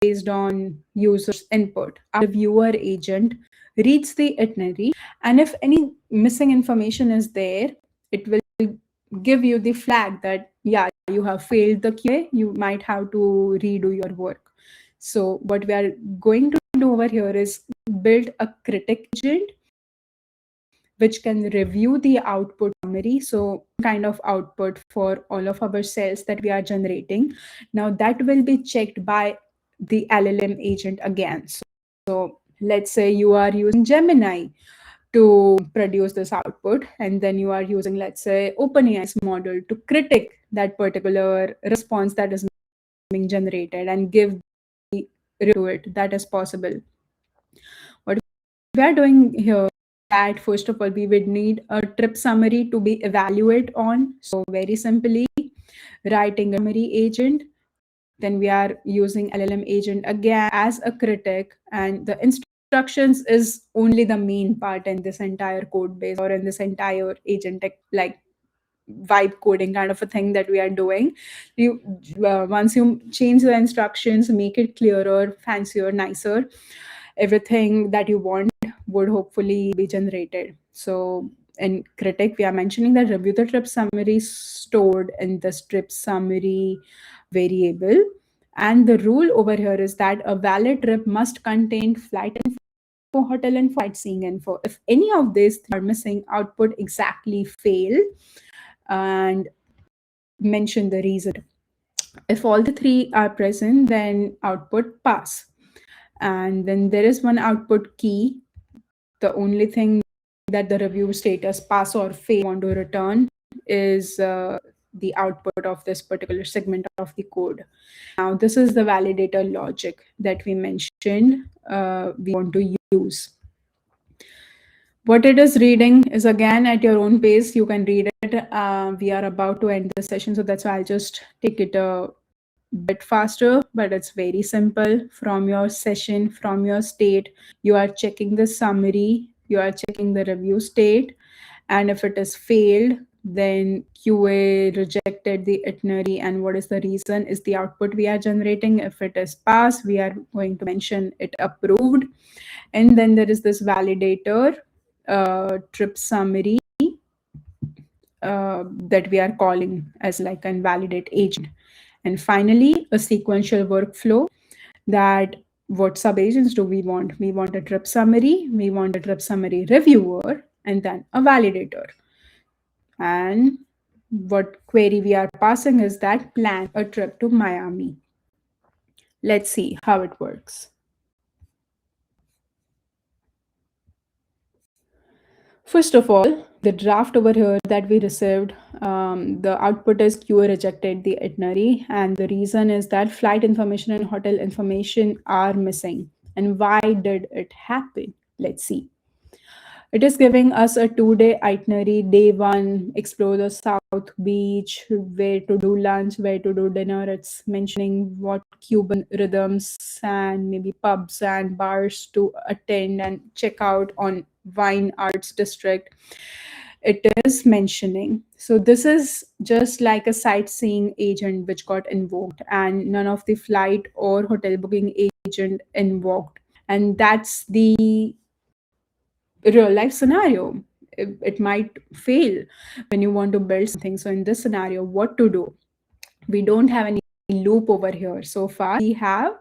based on user's input. Our viewer agent reads the itinerary, and if any missing information is there, it will give you the flag that, yeah, you have failed the QA, you might have to redo your work. So what we are going to do over here is build a critic agent which can review the output summary. So kind of output for all of our cells that we are generating. Now that will be checked by the LLM agent again. So let's say you are using Gemini to produce this output, and then you are using, let's say, OpenAI's model to critic that particular response that is being generated and give the review to it. That is possible. What we are doing here, that first of all we would need a trip summary to be evaluated on. So very simply, writing a summary agent, then we are using LLM agent again as a critic, and the instructions is only the main part in this entire code base or in this entire agent like vibe coding kind of a thing that we are doing. You once you change the instructions, make it clearer, fancier, nicer, everything that you want would hopefully be generated. So in critic, we are mentioning that review the trip summary stored in the trip summary variable. And the rule over here is that a valid trip must contain flight info, hotel info, sightseeing info. If any of these are missing, output exactly fail and mention the reason. If all the three are present, then output pass. And then there is one output key. The only thing that the review status pass or fail want to return is the output of this particular segment of the code. Now, this is the validator logic that we mentioned we want to use. What it is reading is again at your own pace. You can read it. We are about to end the session, so that's why I'll just take it a bit faster, but it's very simple. From your session, from your state, you are checking the summary, you are checking the review state, and if it is failed, then QA rejected the itinerary, and what is the reason is the output we are generating. If it is passed, we are going to mention it approved. And then there is this validator trip summary that we are calling as like an validate agent. And finally, a sequential workflow that what sub agents do we want? We want a trip summary, we want a trip summary reviewer, and then a validator. And what query we are passing is that plan a trip to Miami. Let's see how it works. First of all, the draft over here that we received, the output is QA rejected the itinerary, and the reason is that flight information and hotel information are missing. And why did it happen? Let's see. It is giving us a 2-day itinerary. Day one, explore the South Beach, where to do lunch, where to do dinner. It's mentioning what Cuban rhythms and maybe pubs and bars to attend and check out on Wine Arts District. It is mentioning. So this is just like a sightseeing agent which got invoked, and none of the flight or hotel booking agent invoked. And that's the real life scenario. It might fail when you want to build something. So in this scenario, what to do? We don't have any loop over here. So far we have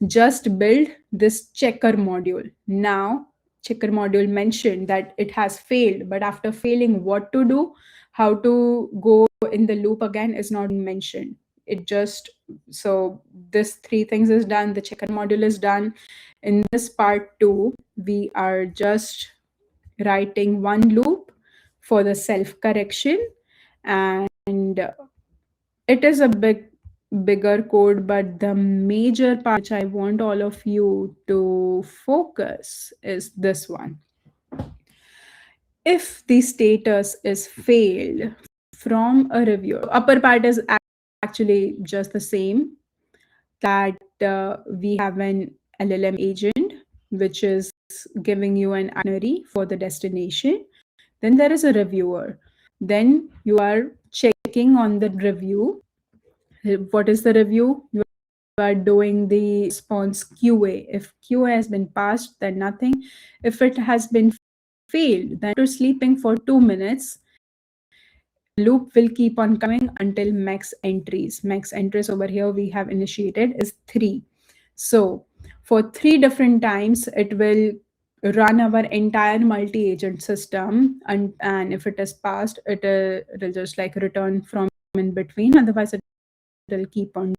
just built this checker module. Now checker module mentioned that it has failed, but after failing, what to do, how to go in the loop again is not mentioned. It just, so this three things is done, the checker module is done. In this part 2, we are just writing one loop for the self correction, and it is a bigger code, but the major part which I want all of you to focus is this one. If the status is failed from a reviewer, upper part is actually just the same, that we have an LLM agent which is giving you an itinerary for the destination. Then there is a reviewer. Then you are checking on the review. What is the review? You are doing the response QA. If QA has been passed, then nothing. If it has been failed, then after sleeping for 2 minutes, the loop will keep on coming until max entries. Max entries over here we have initiated is 3. So for 3 different times, it will run our entire multi-agent system, and if it is passed, it'll just like return from in between. Otherwise, it'll keep on doing.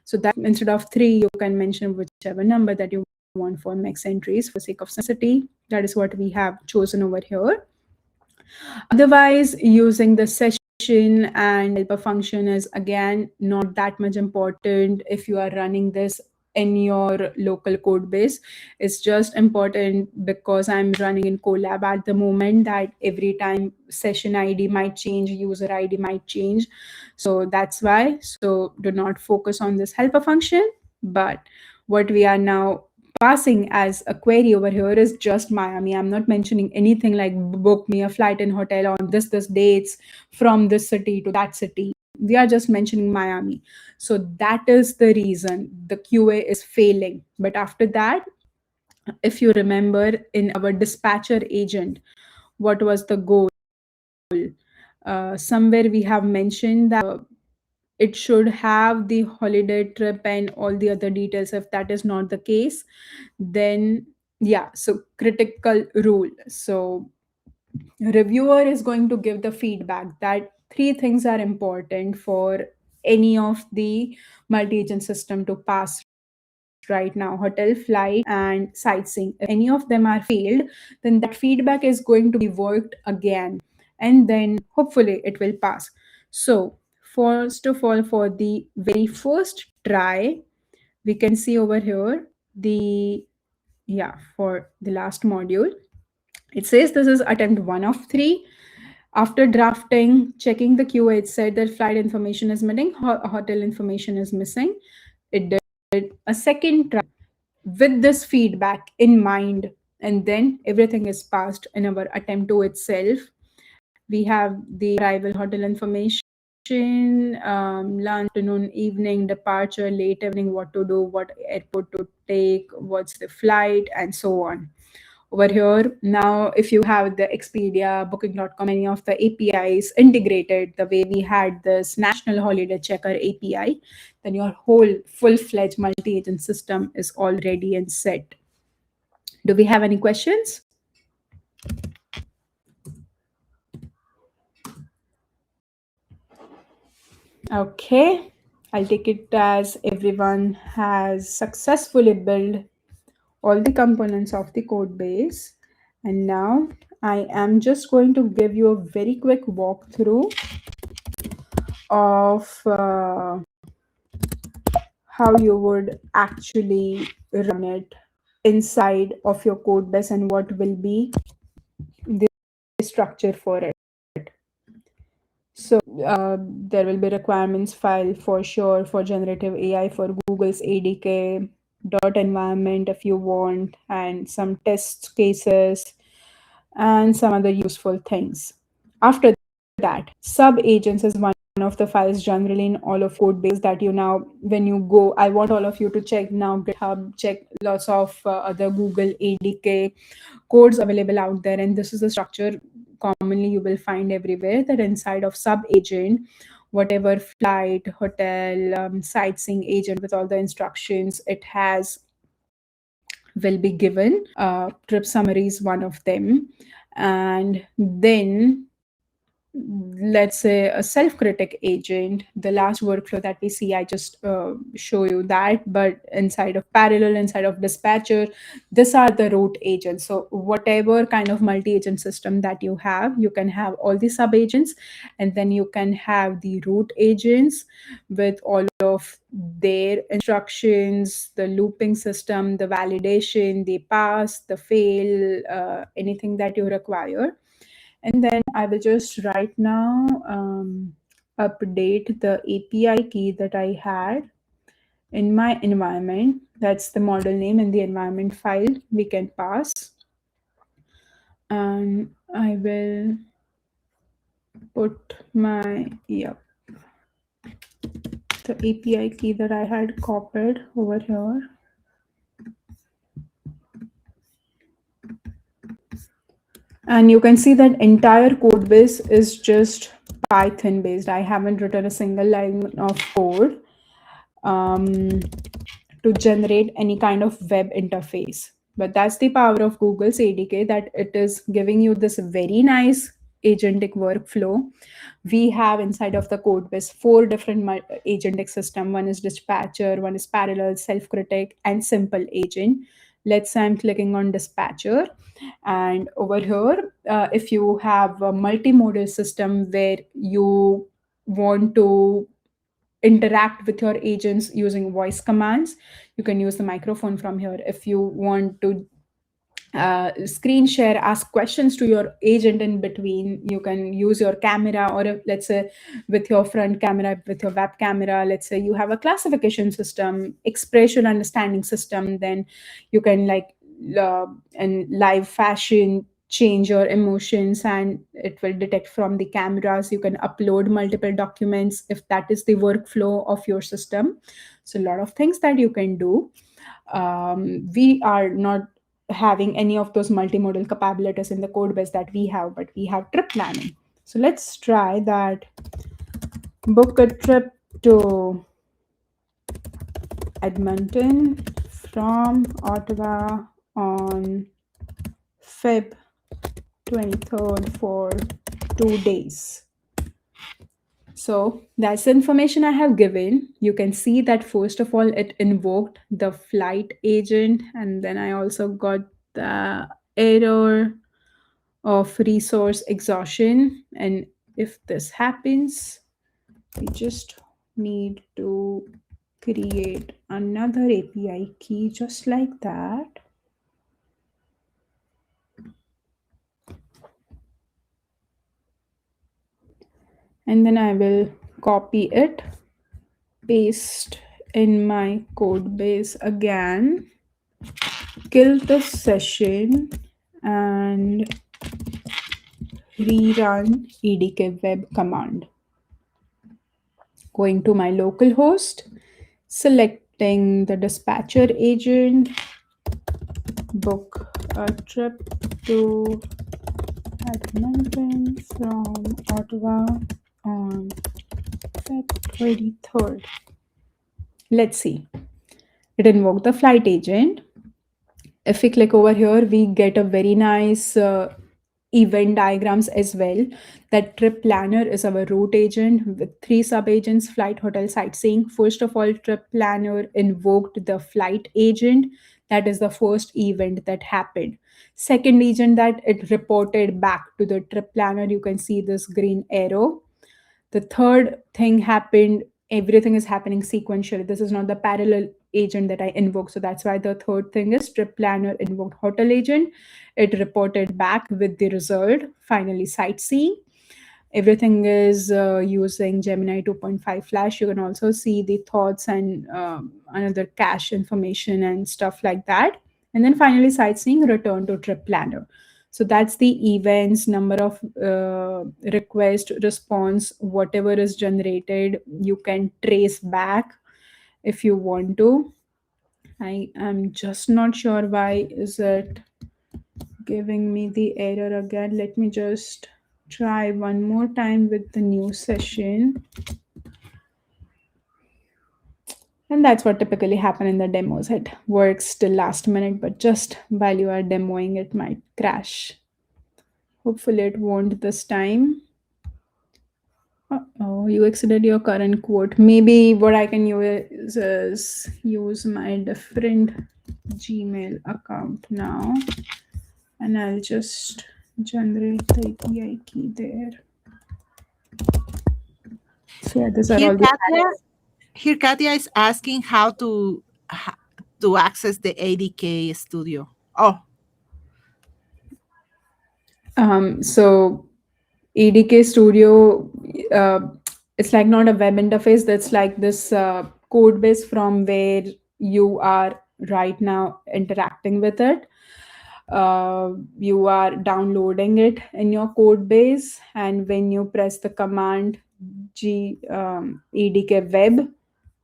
So that instead of 3, you can mention whichever number that you want for max entries for sake of simplicity. That is what we have chosen over here. Otherwise, using the session and helper function is again not that much important if you are running this in your local code base. It's just important because I'm running in Colab at the moment, that every time session ID might change, user ID might change. So that's why. So do not focus on this helper function. But what we are now passing as a query over here is just Miami. I'm not mentioning anything like book me a flight and hotel on this dates from this city to that city. We are just mentioning Miami. So that is the reason the QA is failing. But after that, if you remember in our dispatcher agent, what was the goal? Somewhere we have mentioned that it should have the holiday trip and all the other details. If that is not the case, then yeah, so critical rule. So reviewer is going to give the feedback that 3 things are important for any of the multi-agent system to pass right now: hotel, flight, and sightseeing. If any of them are failed, then that feedback is going to be worked again, and then hopefully it will pass. So first of all, for the very first try, we can see over here the, yeah, for the last module, it says this is attempt 1 of 3. After drafting, checking the QA, it said that flight information is missing, hotel information is missing. It did a second try with this feedback in mind, and then everything is passed in our attempt 2 itself. We have the arrival hotel information, lunch, afternoon, evening, departure, late evening, what to do, what airport to take, what's the flight, and so on. Over here, now, if you have the Expedia, Booking.com, any of the APIs integrated the way we had this National Holiday Checker API, then your whole full-fledged multi-agent system is all ready and set. Do we have any questions? Okay, I'll take it as everyone has successfully built all the components of the code base. And now I am just going to give you a very quick walkthrough of how you would actually run it inside of your code base and what will be the structure for it. So there will be requirements file for sure for generative AI, for Google's ADK, dot environment if you want, and some test cases and some other useful things. After that, sub agents is one of the files generally in all of code base that you now, when you go, I want all of you to check now GitHub, check lots of other Google ADK codes available out there. And this is the structure commonly you will find everywhere, that inside of sub agent, whatever flight, hotel, sightseeing agent with all the instructions it has will be given. Trip summary is one of them. And then let's say a self-critic agent, the last workflow that we see, I just show you that, but inside of parallel, inside of dispatcher, these are the root agents. So whatever kind of multi-agent system that you have, you can have all the sub agents, and then you can have the root agents with all of their instructions, the looping system, the validation, the pass, the fail, anything that you require. And then I will just right now update the API key that I had in my environment. That's the model name in the environment file we can pass. And I will put my, yep, the API key that I had copied over here. And you can see that entire code base is just Python based. I haven't written a single line of code to generate any kind of web interface. But that's the power of Google's ADK, that it is giving you this very nice agentic workflow. We have inside of the code base 4 different agentic system. One is dispatcher, one is parallel, self-critic, and simple agent. Let's say I'm clicking on dispatcher, and over here, if you have a multimodal system where you want to interact with your agents using voice commands, you can use the microphone from here. If you want to screen share, ask questions to your agent in between, you can use your camera, or if, let's say with your front camera, with your web camera, let's say you have a classification system, expression understanding system, then you can like in live fashion change your emotions, and it will detect from the cameras. You can upload multiple documents if that is the workflow of your system. So a lot of things that you can do. We are not having any of those multimodal capabilities in the code base that we have, but we have trip planning. So let's try that. Book a trip to Edmonton from Ottawa on Feb 23rd for 2 days. So that's the information I have given. You can see that first of all, it invoked the flight agent, and then I also got the error of resource exhaustion. And if this happens, we just need to create another API key just like that. And then I will copy it, paste in my code base again, kill the session, and rerun edk web command. Going to my local host, selecting the dispatcher agent, book a trip to Edmonton from Ottawa on February 23rd. Let's see. It invoked the flight agent. If we click over here, we get a very nice event diagrams as well. That trip planner is our root agent with 3 sub-agents: flight, hotel, sightseeing. First of all, trip planner invoked the flight agent. That is the first event that happened. Second agent, that it reported back to the trip planner. You can see this green arrow. The third thing happened, everything is happening sequentially. This is not the parallel agent that I invoked. So that's why the third thing is trip planner invoked hotel agent. It reported back with the result. Finally, sightseeing. Everything is using Gemini 2.5 Flash. You can also see the thoughts and another cache information and stuff like that. And then finally, sightseeing, return to trip planner. So that's the events, number of request, response, whatever is generated, you can trace back if you want to. I am just not sure why is it giving me the error again. Let me just try one more time with the new session. And that's what typically happen in the demos. It works till last minute, but just while you are demoing, it might crash. Hopefully it won't this time. Oh, you exited your current quote. Maybe what I can use is use my different Gmail account now, and I'll just generate the API key there. So yeah, these are Here, all the Katia, here Katia is asking how to access the ADK studio. Oh, so ADK Studio, uh, it's like not a web interface. That's like this code base from where you are right now interacting with it. You are downloading it in your code base, and when you press the command ADK web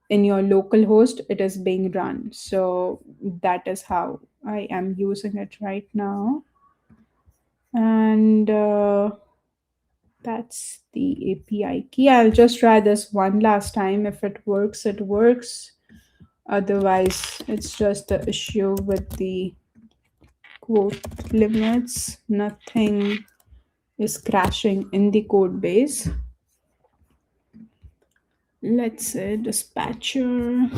in your local host, it is being run. So that is how I am using it right now. And that's the API key. I'll just try this one last time. If it works, it works. Otherwise, it's just the issue with the quote limits. Nothing is crashing in the code base. Let's say dispatcher.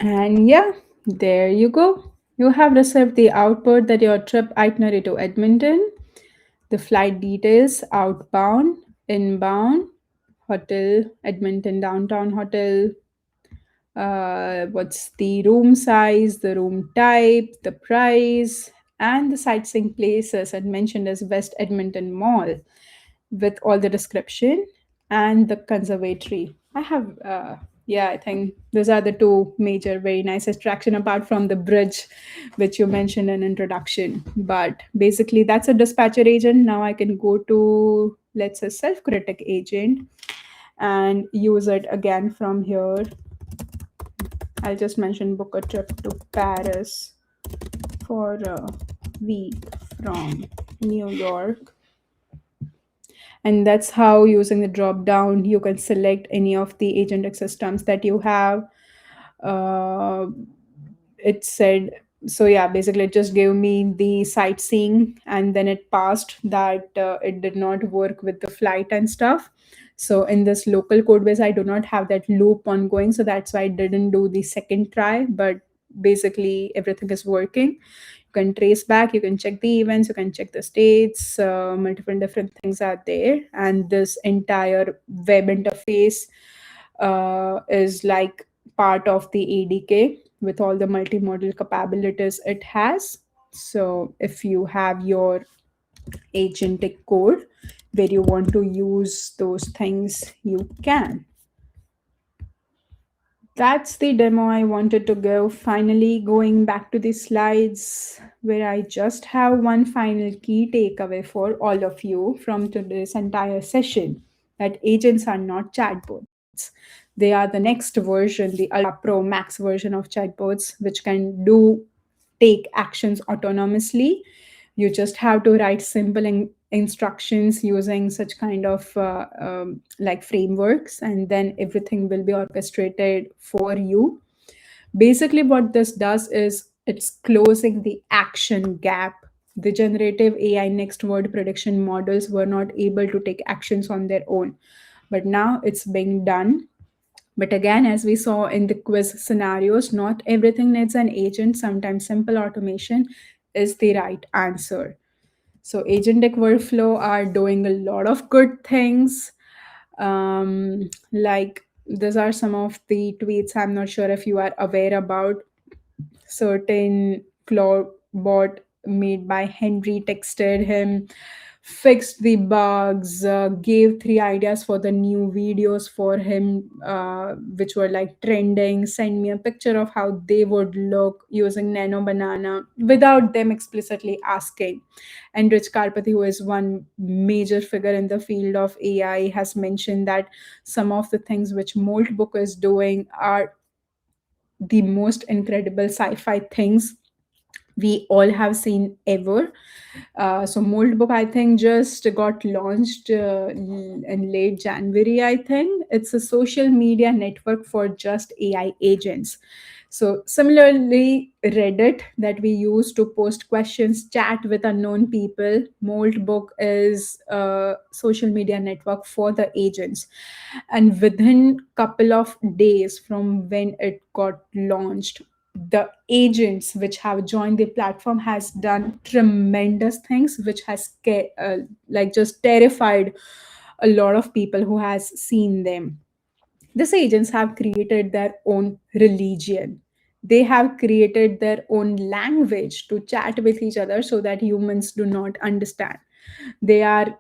And yeah, there you go. You have received the output that your trip itinerary to Edmonton, the flight details, outbound, inbound, hotel, Edmonton downtown hotel, what's the room size, the room type, the price, and the sightseeing places and mentioned as West Edmonton Mall with all the description and the conservatory. I have, yeah, I think those are the two major, very nice attraction apart from the bridge, which you mentioned in introduction. But basically, that's a dispatcher agent. Now I can go to, let's say, self-critic agent and use it again from here. I'll just mention book a trip to Paris for a week from New York. And that's how using the drop down you can select any of the agentic systems that you have. uh, it said, so yeah, basically it just gave me the sightseeing, and then it passed that it did not work with the flight and stuff. So in this local code base I do not have that loop ongoing, so that's why I didn't do the second try. But basically everything is working. You can trace back, you can check the events, you can check the states, multiple different things are there. And this entire web interface is like part of the ADK with all the multimodal capabilities it has. So if you have your agentic code where you want to use those things, you can. That's the demo I wanted to give. Finally, going back to the slides where I just have one final key takeaway for all of you from today's entire session, that agents are not chatbots. They are the next version, the Ultra Pro Max version of chatbots, which can do take actions autonomously. You just have to write simple instructions using such kind of like frameworks, and then everything will be orchestrated for you. Basically what this does is it's closing the action gap. The generative AI next word prediction models were not able to take actions on their own, but now it's being done. But again, as we saw in the quiz scenarios, not everything needs an agent. Sometimes simple automation is the right answer. So agentic workflow are doing a lot of good things. Like these are some of the tweets. I'm not sure if you are aware about. Certain Claude bot made by Henry texted him, fixed the bugs, gave three ideas for the new videos for him, which were like trending, send me a picture of how they would look using Nano Banana without them explicitly asking. And Rich Karpathy, who is one major figure in the field of AI, has mentioned that some of the things which Moltbook is doing are the most incredible sci-fi things we all have seen ever. So Moldbook, I think, just got launched in late January. I think it's a social media network for just AI agents. So similarly, Reddit that we use to post questions, chat with unknown people, Moldbook is a social media network for the agents. And within couple of days from when it got launched, the agents which have joined the platform has done tremendous things which has like just terrified a lot of people who has seen them. These agents have created their own religion. They have created their own language to chat with each other so that humans do not understand. They are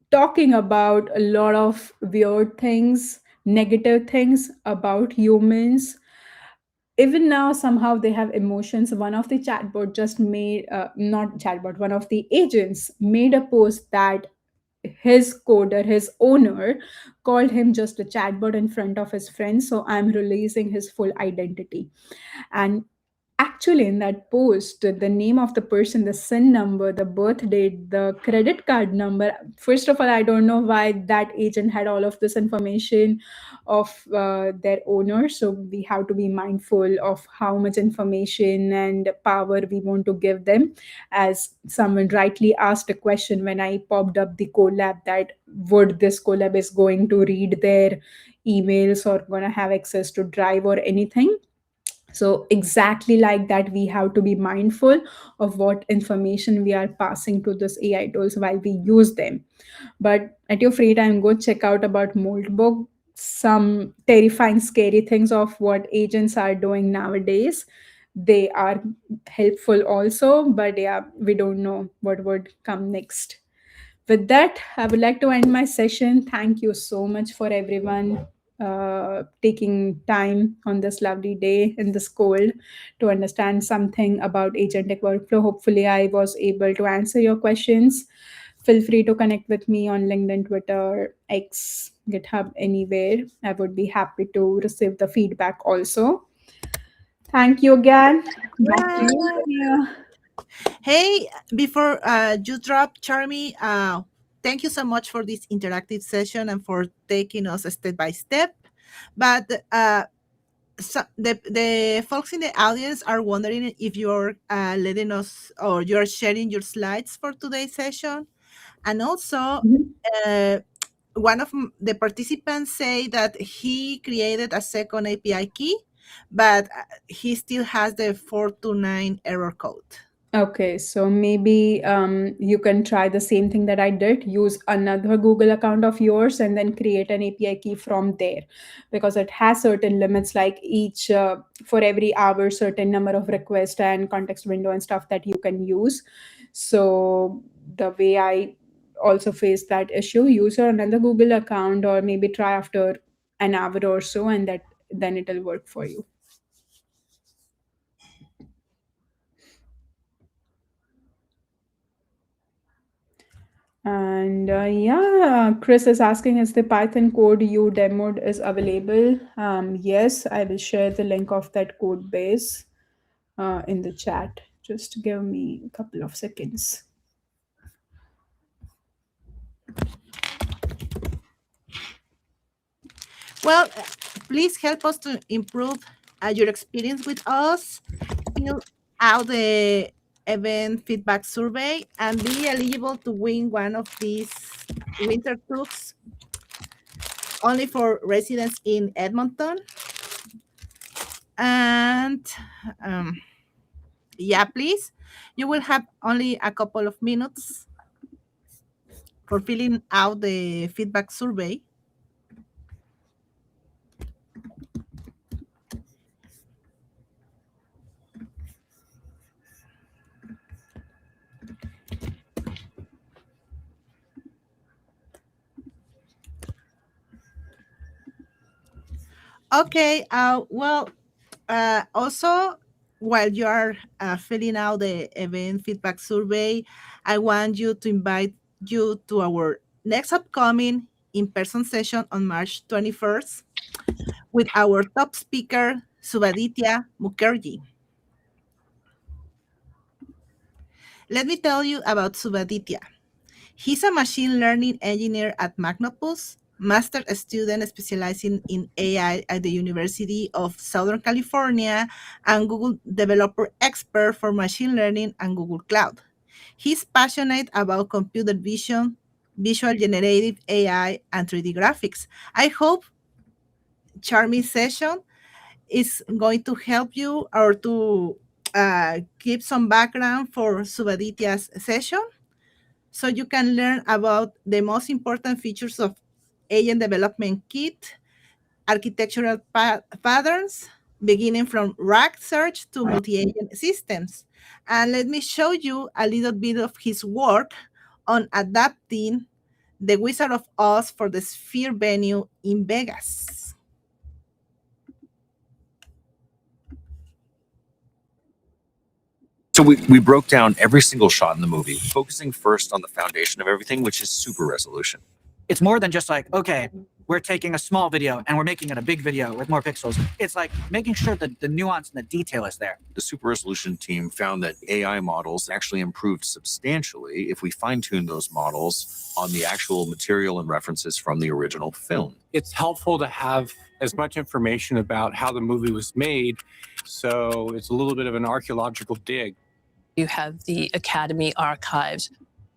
talking about a lot of weird things, negative things about humans. Even now somehow they have emotions. One of the chatbot just made not chatbot, one of the agents made a post that his coder, his owner, called him just a chatbot in front of his friends, so I'm releasing his full identity. And actually in that post, the name of the person, the sin number, the birth date, the credit card number, first of all, I don't know why that agent had all of this information of their owner. So we have to be mindful of how much information and power we want to give them. As someone rightly asked a question when I popped up the collab, that would this collab is going to read their emails or going to have access to drive or anything. So exactly like that, we have to be mindful of what information we are passing to this AI tools while we use them. But at your free time, go check out about Moldbook, some terrifying scary things of what agents are doing nowadays. They are helpful also, but yeah, we don't know what would come next. With that, I would like to end my session. Thank you so much for everyone taking time on this lovely day in this cold to understand something about agentic workflow. Hopefully, I was able to answer your questions. Feel free to connect with me on LinkedIn, Twitter, X, GitHub, anywhere. I would be happy to receive the feedback also. Thank you again. Back to Yeah. you, Tania. Hey, before you drop, Charmy, thank you so much for this interactive session and for taking us step by step. But so the folks in the audience are wondering if you're letting us or you're sharing your slides for today's session. And also, Mhm. uh, one of the participants say that he created a second API key, but he still has the 429 error code. Okay, so maybe you can try the same thing that I did. Use another Google account of yours and then create an API key from there, because it has certain limits, like each for every hour, certain number of requests and context window and stuff that you can use. So the way I also faced that issue, use your another Google account or maybe try after an hour or so, and that then it'll work for you. And yeah, Chris is asking, is the Python code you demoed is available? Yes, I will share the link of that code base in the chat. Just give me a couple of seconds. Well, please help us to improve your experience with us. Fill out the event feedback survey and be eligible to win one of these winter tours only for residents in Edmonton. And um, Yeah, please. You will have only a couple of minutes for filling out the feedback survey. Okay. Also, while you are filling out the event feedback survey, I want you to invite you to our next upcoming in-person session on March 21st with our top speaker, Subhaditya Mukherjee. Let me tell you about Subhaditya. He's a machine learning engineer at Magnopus, master student specializing in AI at the University of Southern California, and Google developer expert for machine learning and Google Cloud. He's passionate about computer vision, visual generative AI, and 3D graphics. I hope Charmy's session is going to help you or to give some background for Subhaditya's session so you can learn about the most important features of agent development kit, architectural patterns, beginning from RAG search to multi-agent systems. And let me show you a little bit of his work on adapting the Wizard of Oz for the Sphere venue in Vegas. So we broke down every single shot in the movie, focusing first on the foundation of everything, which is super resolution. It's more than just like, okay, we're taking a small video and we're making it a big video with more pixels. It's like making sure that the nuance and the detail is there. The super resolution team found that AI models actually improved substantially if we fine-tuned those models on the actual material and references from the original film. It's helpful to have as much information about how the movie was made, so it's a little bit of an archaeological dig. You have the Academy Archives.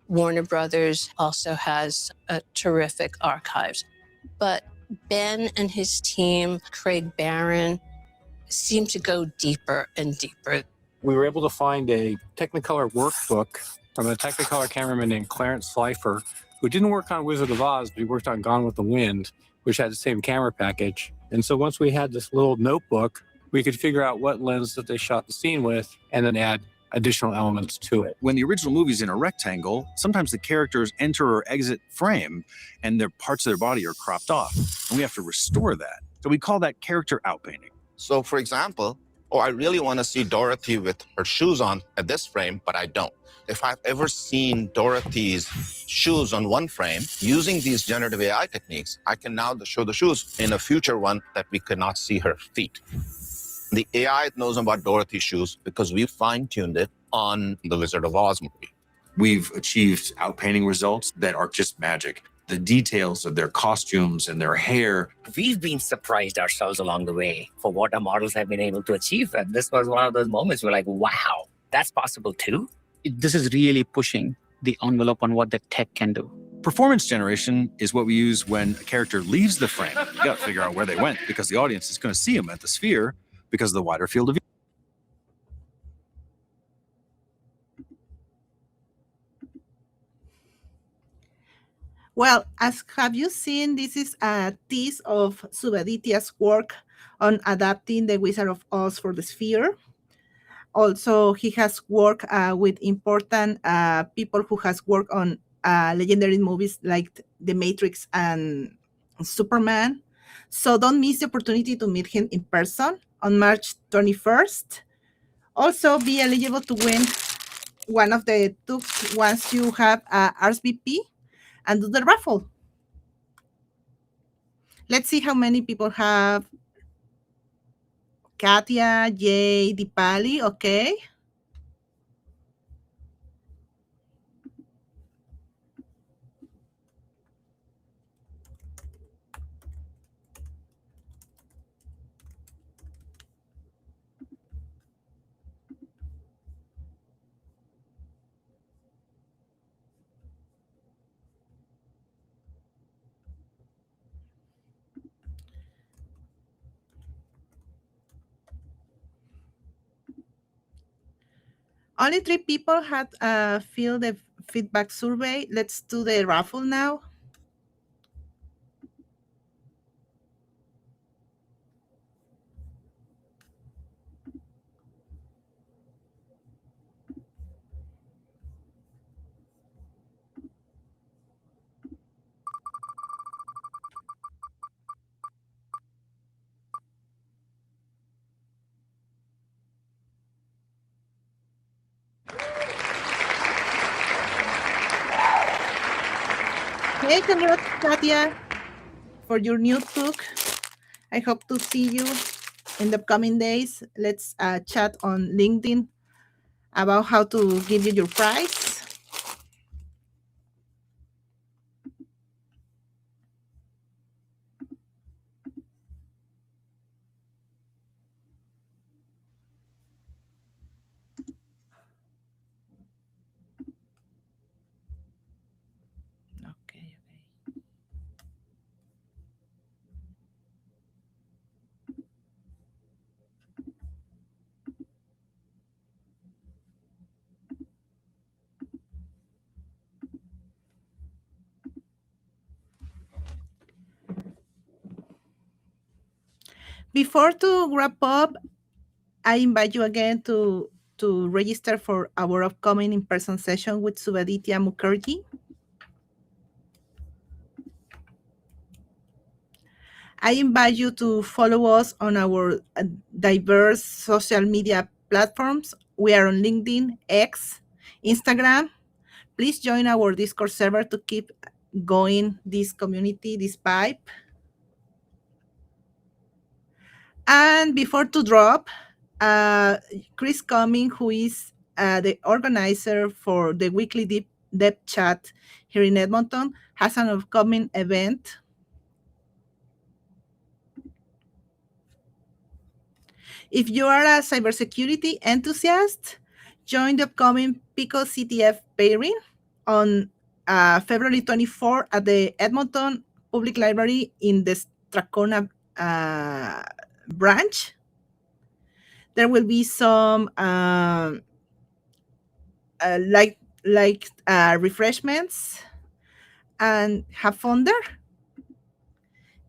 Warner Brothers also has a terrific archives. But Ben and his team, Craig Barron, seem to go deeper and deeper. We were able to find a Technicolor workbook from a Technicolor cameraman named Clarence Slifer, who didn't work on Wizard of Oz, but he worked on Gone with the Wind, which had the same camera package. And so once we had this little notebook, we could figure out what lens that they shot the scene with and then add additional elements to it. When the original movie's in a rectangle, sometimes the characters enter or exit frame and their parts of their body are cropped off. And we have to restore that. So we call that character outpainting. So for example, I really want to see Dorothy with her shoes on at this frame, but I don't. If I've ever seen Dorothy's shoes on one frame, using these generative AI techniques, I can now show the shoes in a future one that we could not see her feet. The AI knows about Dorothy's shoes because we fine-tuned it on the Wizard of Oz movie. We've achieved outpainting results that are just magic. The details of their costumes and their hair. We've been surprised ourselves along the way for what our models have been able to achieve. And this was one of those moments we're like, wow, that's possible too. This is really pushing the envelope on what the tech can do. Performance generation is what we use when a character leaves the frame. You got to figure out where they went because the audience is going to see them at the sphere because of the wider field of view. Well, as have you seen, this is a tease of Subhaditya's work on adapting the Wizard of Oz for the Sphere. Also, he has worked with important people who has worked on legendary movies like The Matrix and Superman. So don't miss the opportunity to meet him in person on March 21st. Also, be eligible to win one of the tubes once you have RSVP and do the raffle. Let's see how many people have. Katia, Jay, Dipali, okay. Only 3 people had filled the feedback survey. Let's do the raffle now. Hey, congrats, Katia, for your new book. I hope to see you in the coming days. Let's chat on LinkedIn about how to give you your prize. Okay. Before to wrap up, I invite you again to register for our upcoming in-person session with Subhaditya Mukherjee. I invite you to follow us on our diverse social media platforms. We are on LinkedIn, X, Instagram. Please join our Discord server to keep going this community, this pipe. And before to drop, Chris Cumming, who is the organizer for the weekly deep depth chat here in Edmonton, has an upcoming event. If you are a cybersecurity enthusiast, join the upcoming Pico CTF pairing on February 24 at the Edmonton Public Library in the Strathcona branch. There will be some refreshments and have fun there.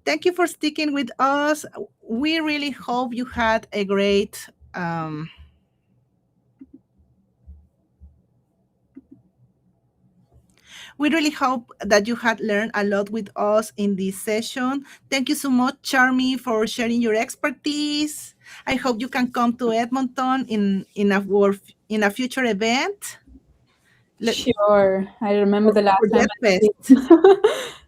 Thank you for sticking with us. We really hope you had a great we really hope that you had learned a lot with us in this session. Thank you so much, Charmy, for sharing your expertise. I hope you can come to Edmonton in a future event. Sure. I remember the last For time Death I Fest. came.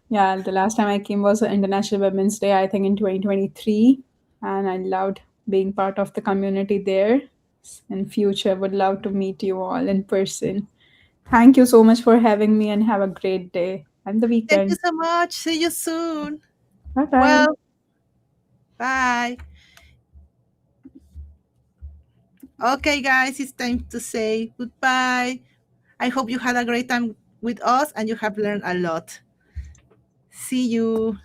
Yeah, the last time I came was International Women's Day, I think in 2023. And I loved being part of the community there. In future, would love to meet you all in person. Thank you so much for having me and have a great day and the Thank you weekend. so much. See you soon. Bye bye. Well, bye. Okay, guys, it's time to say goodbye. I hope you had a great time with us and you have learned a lot. See you.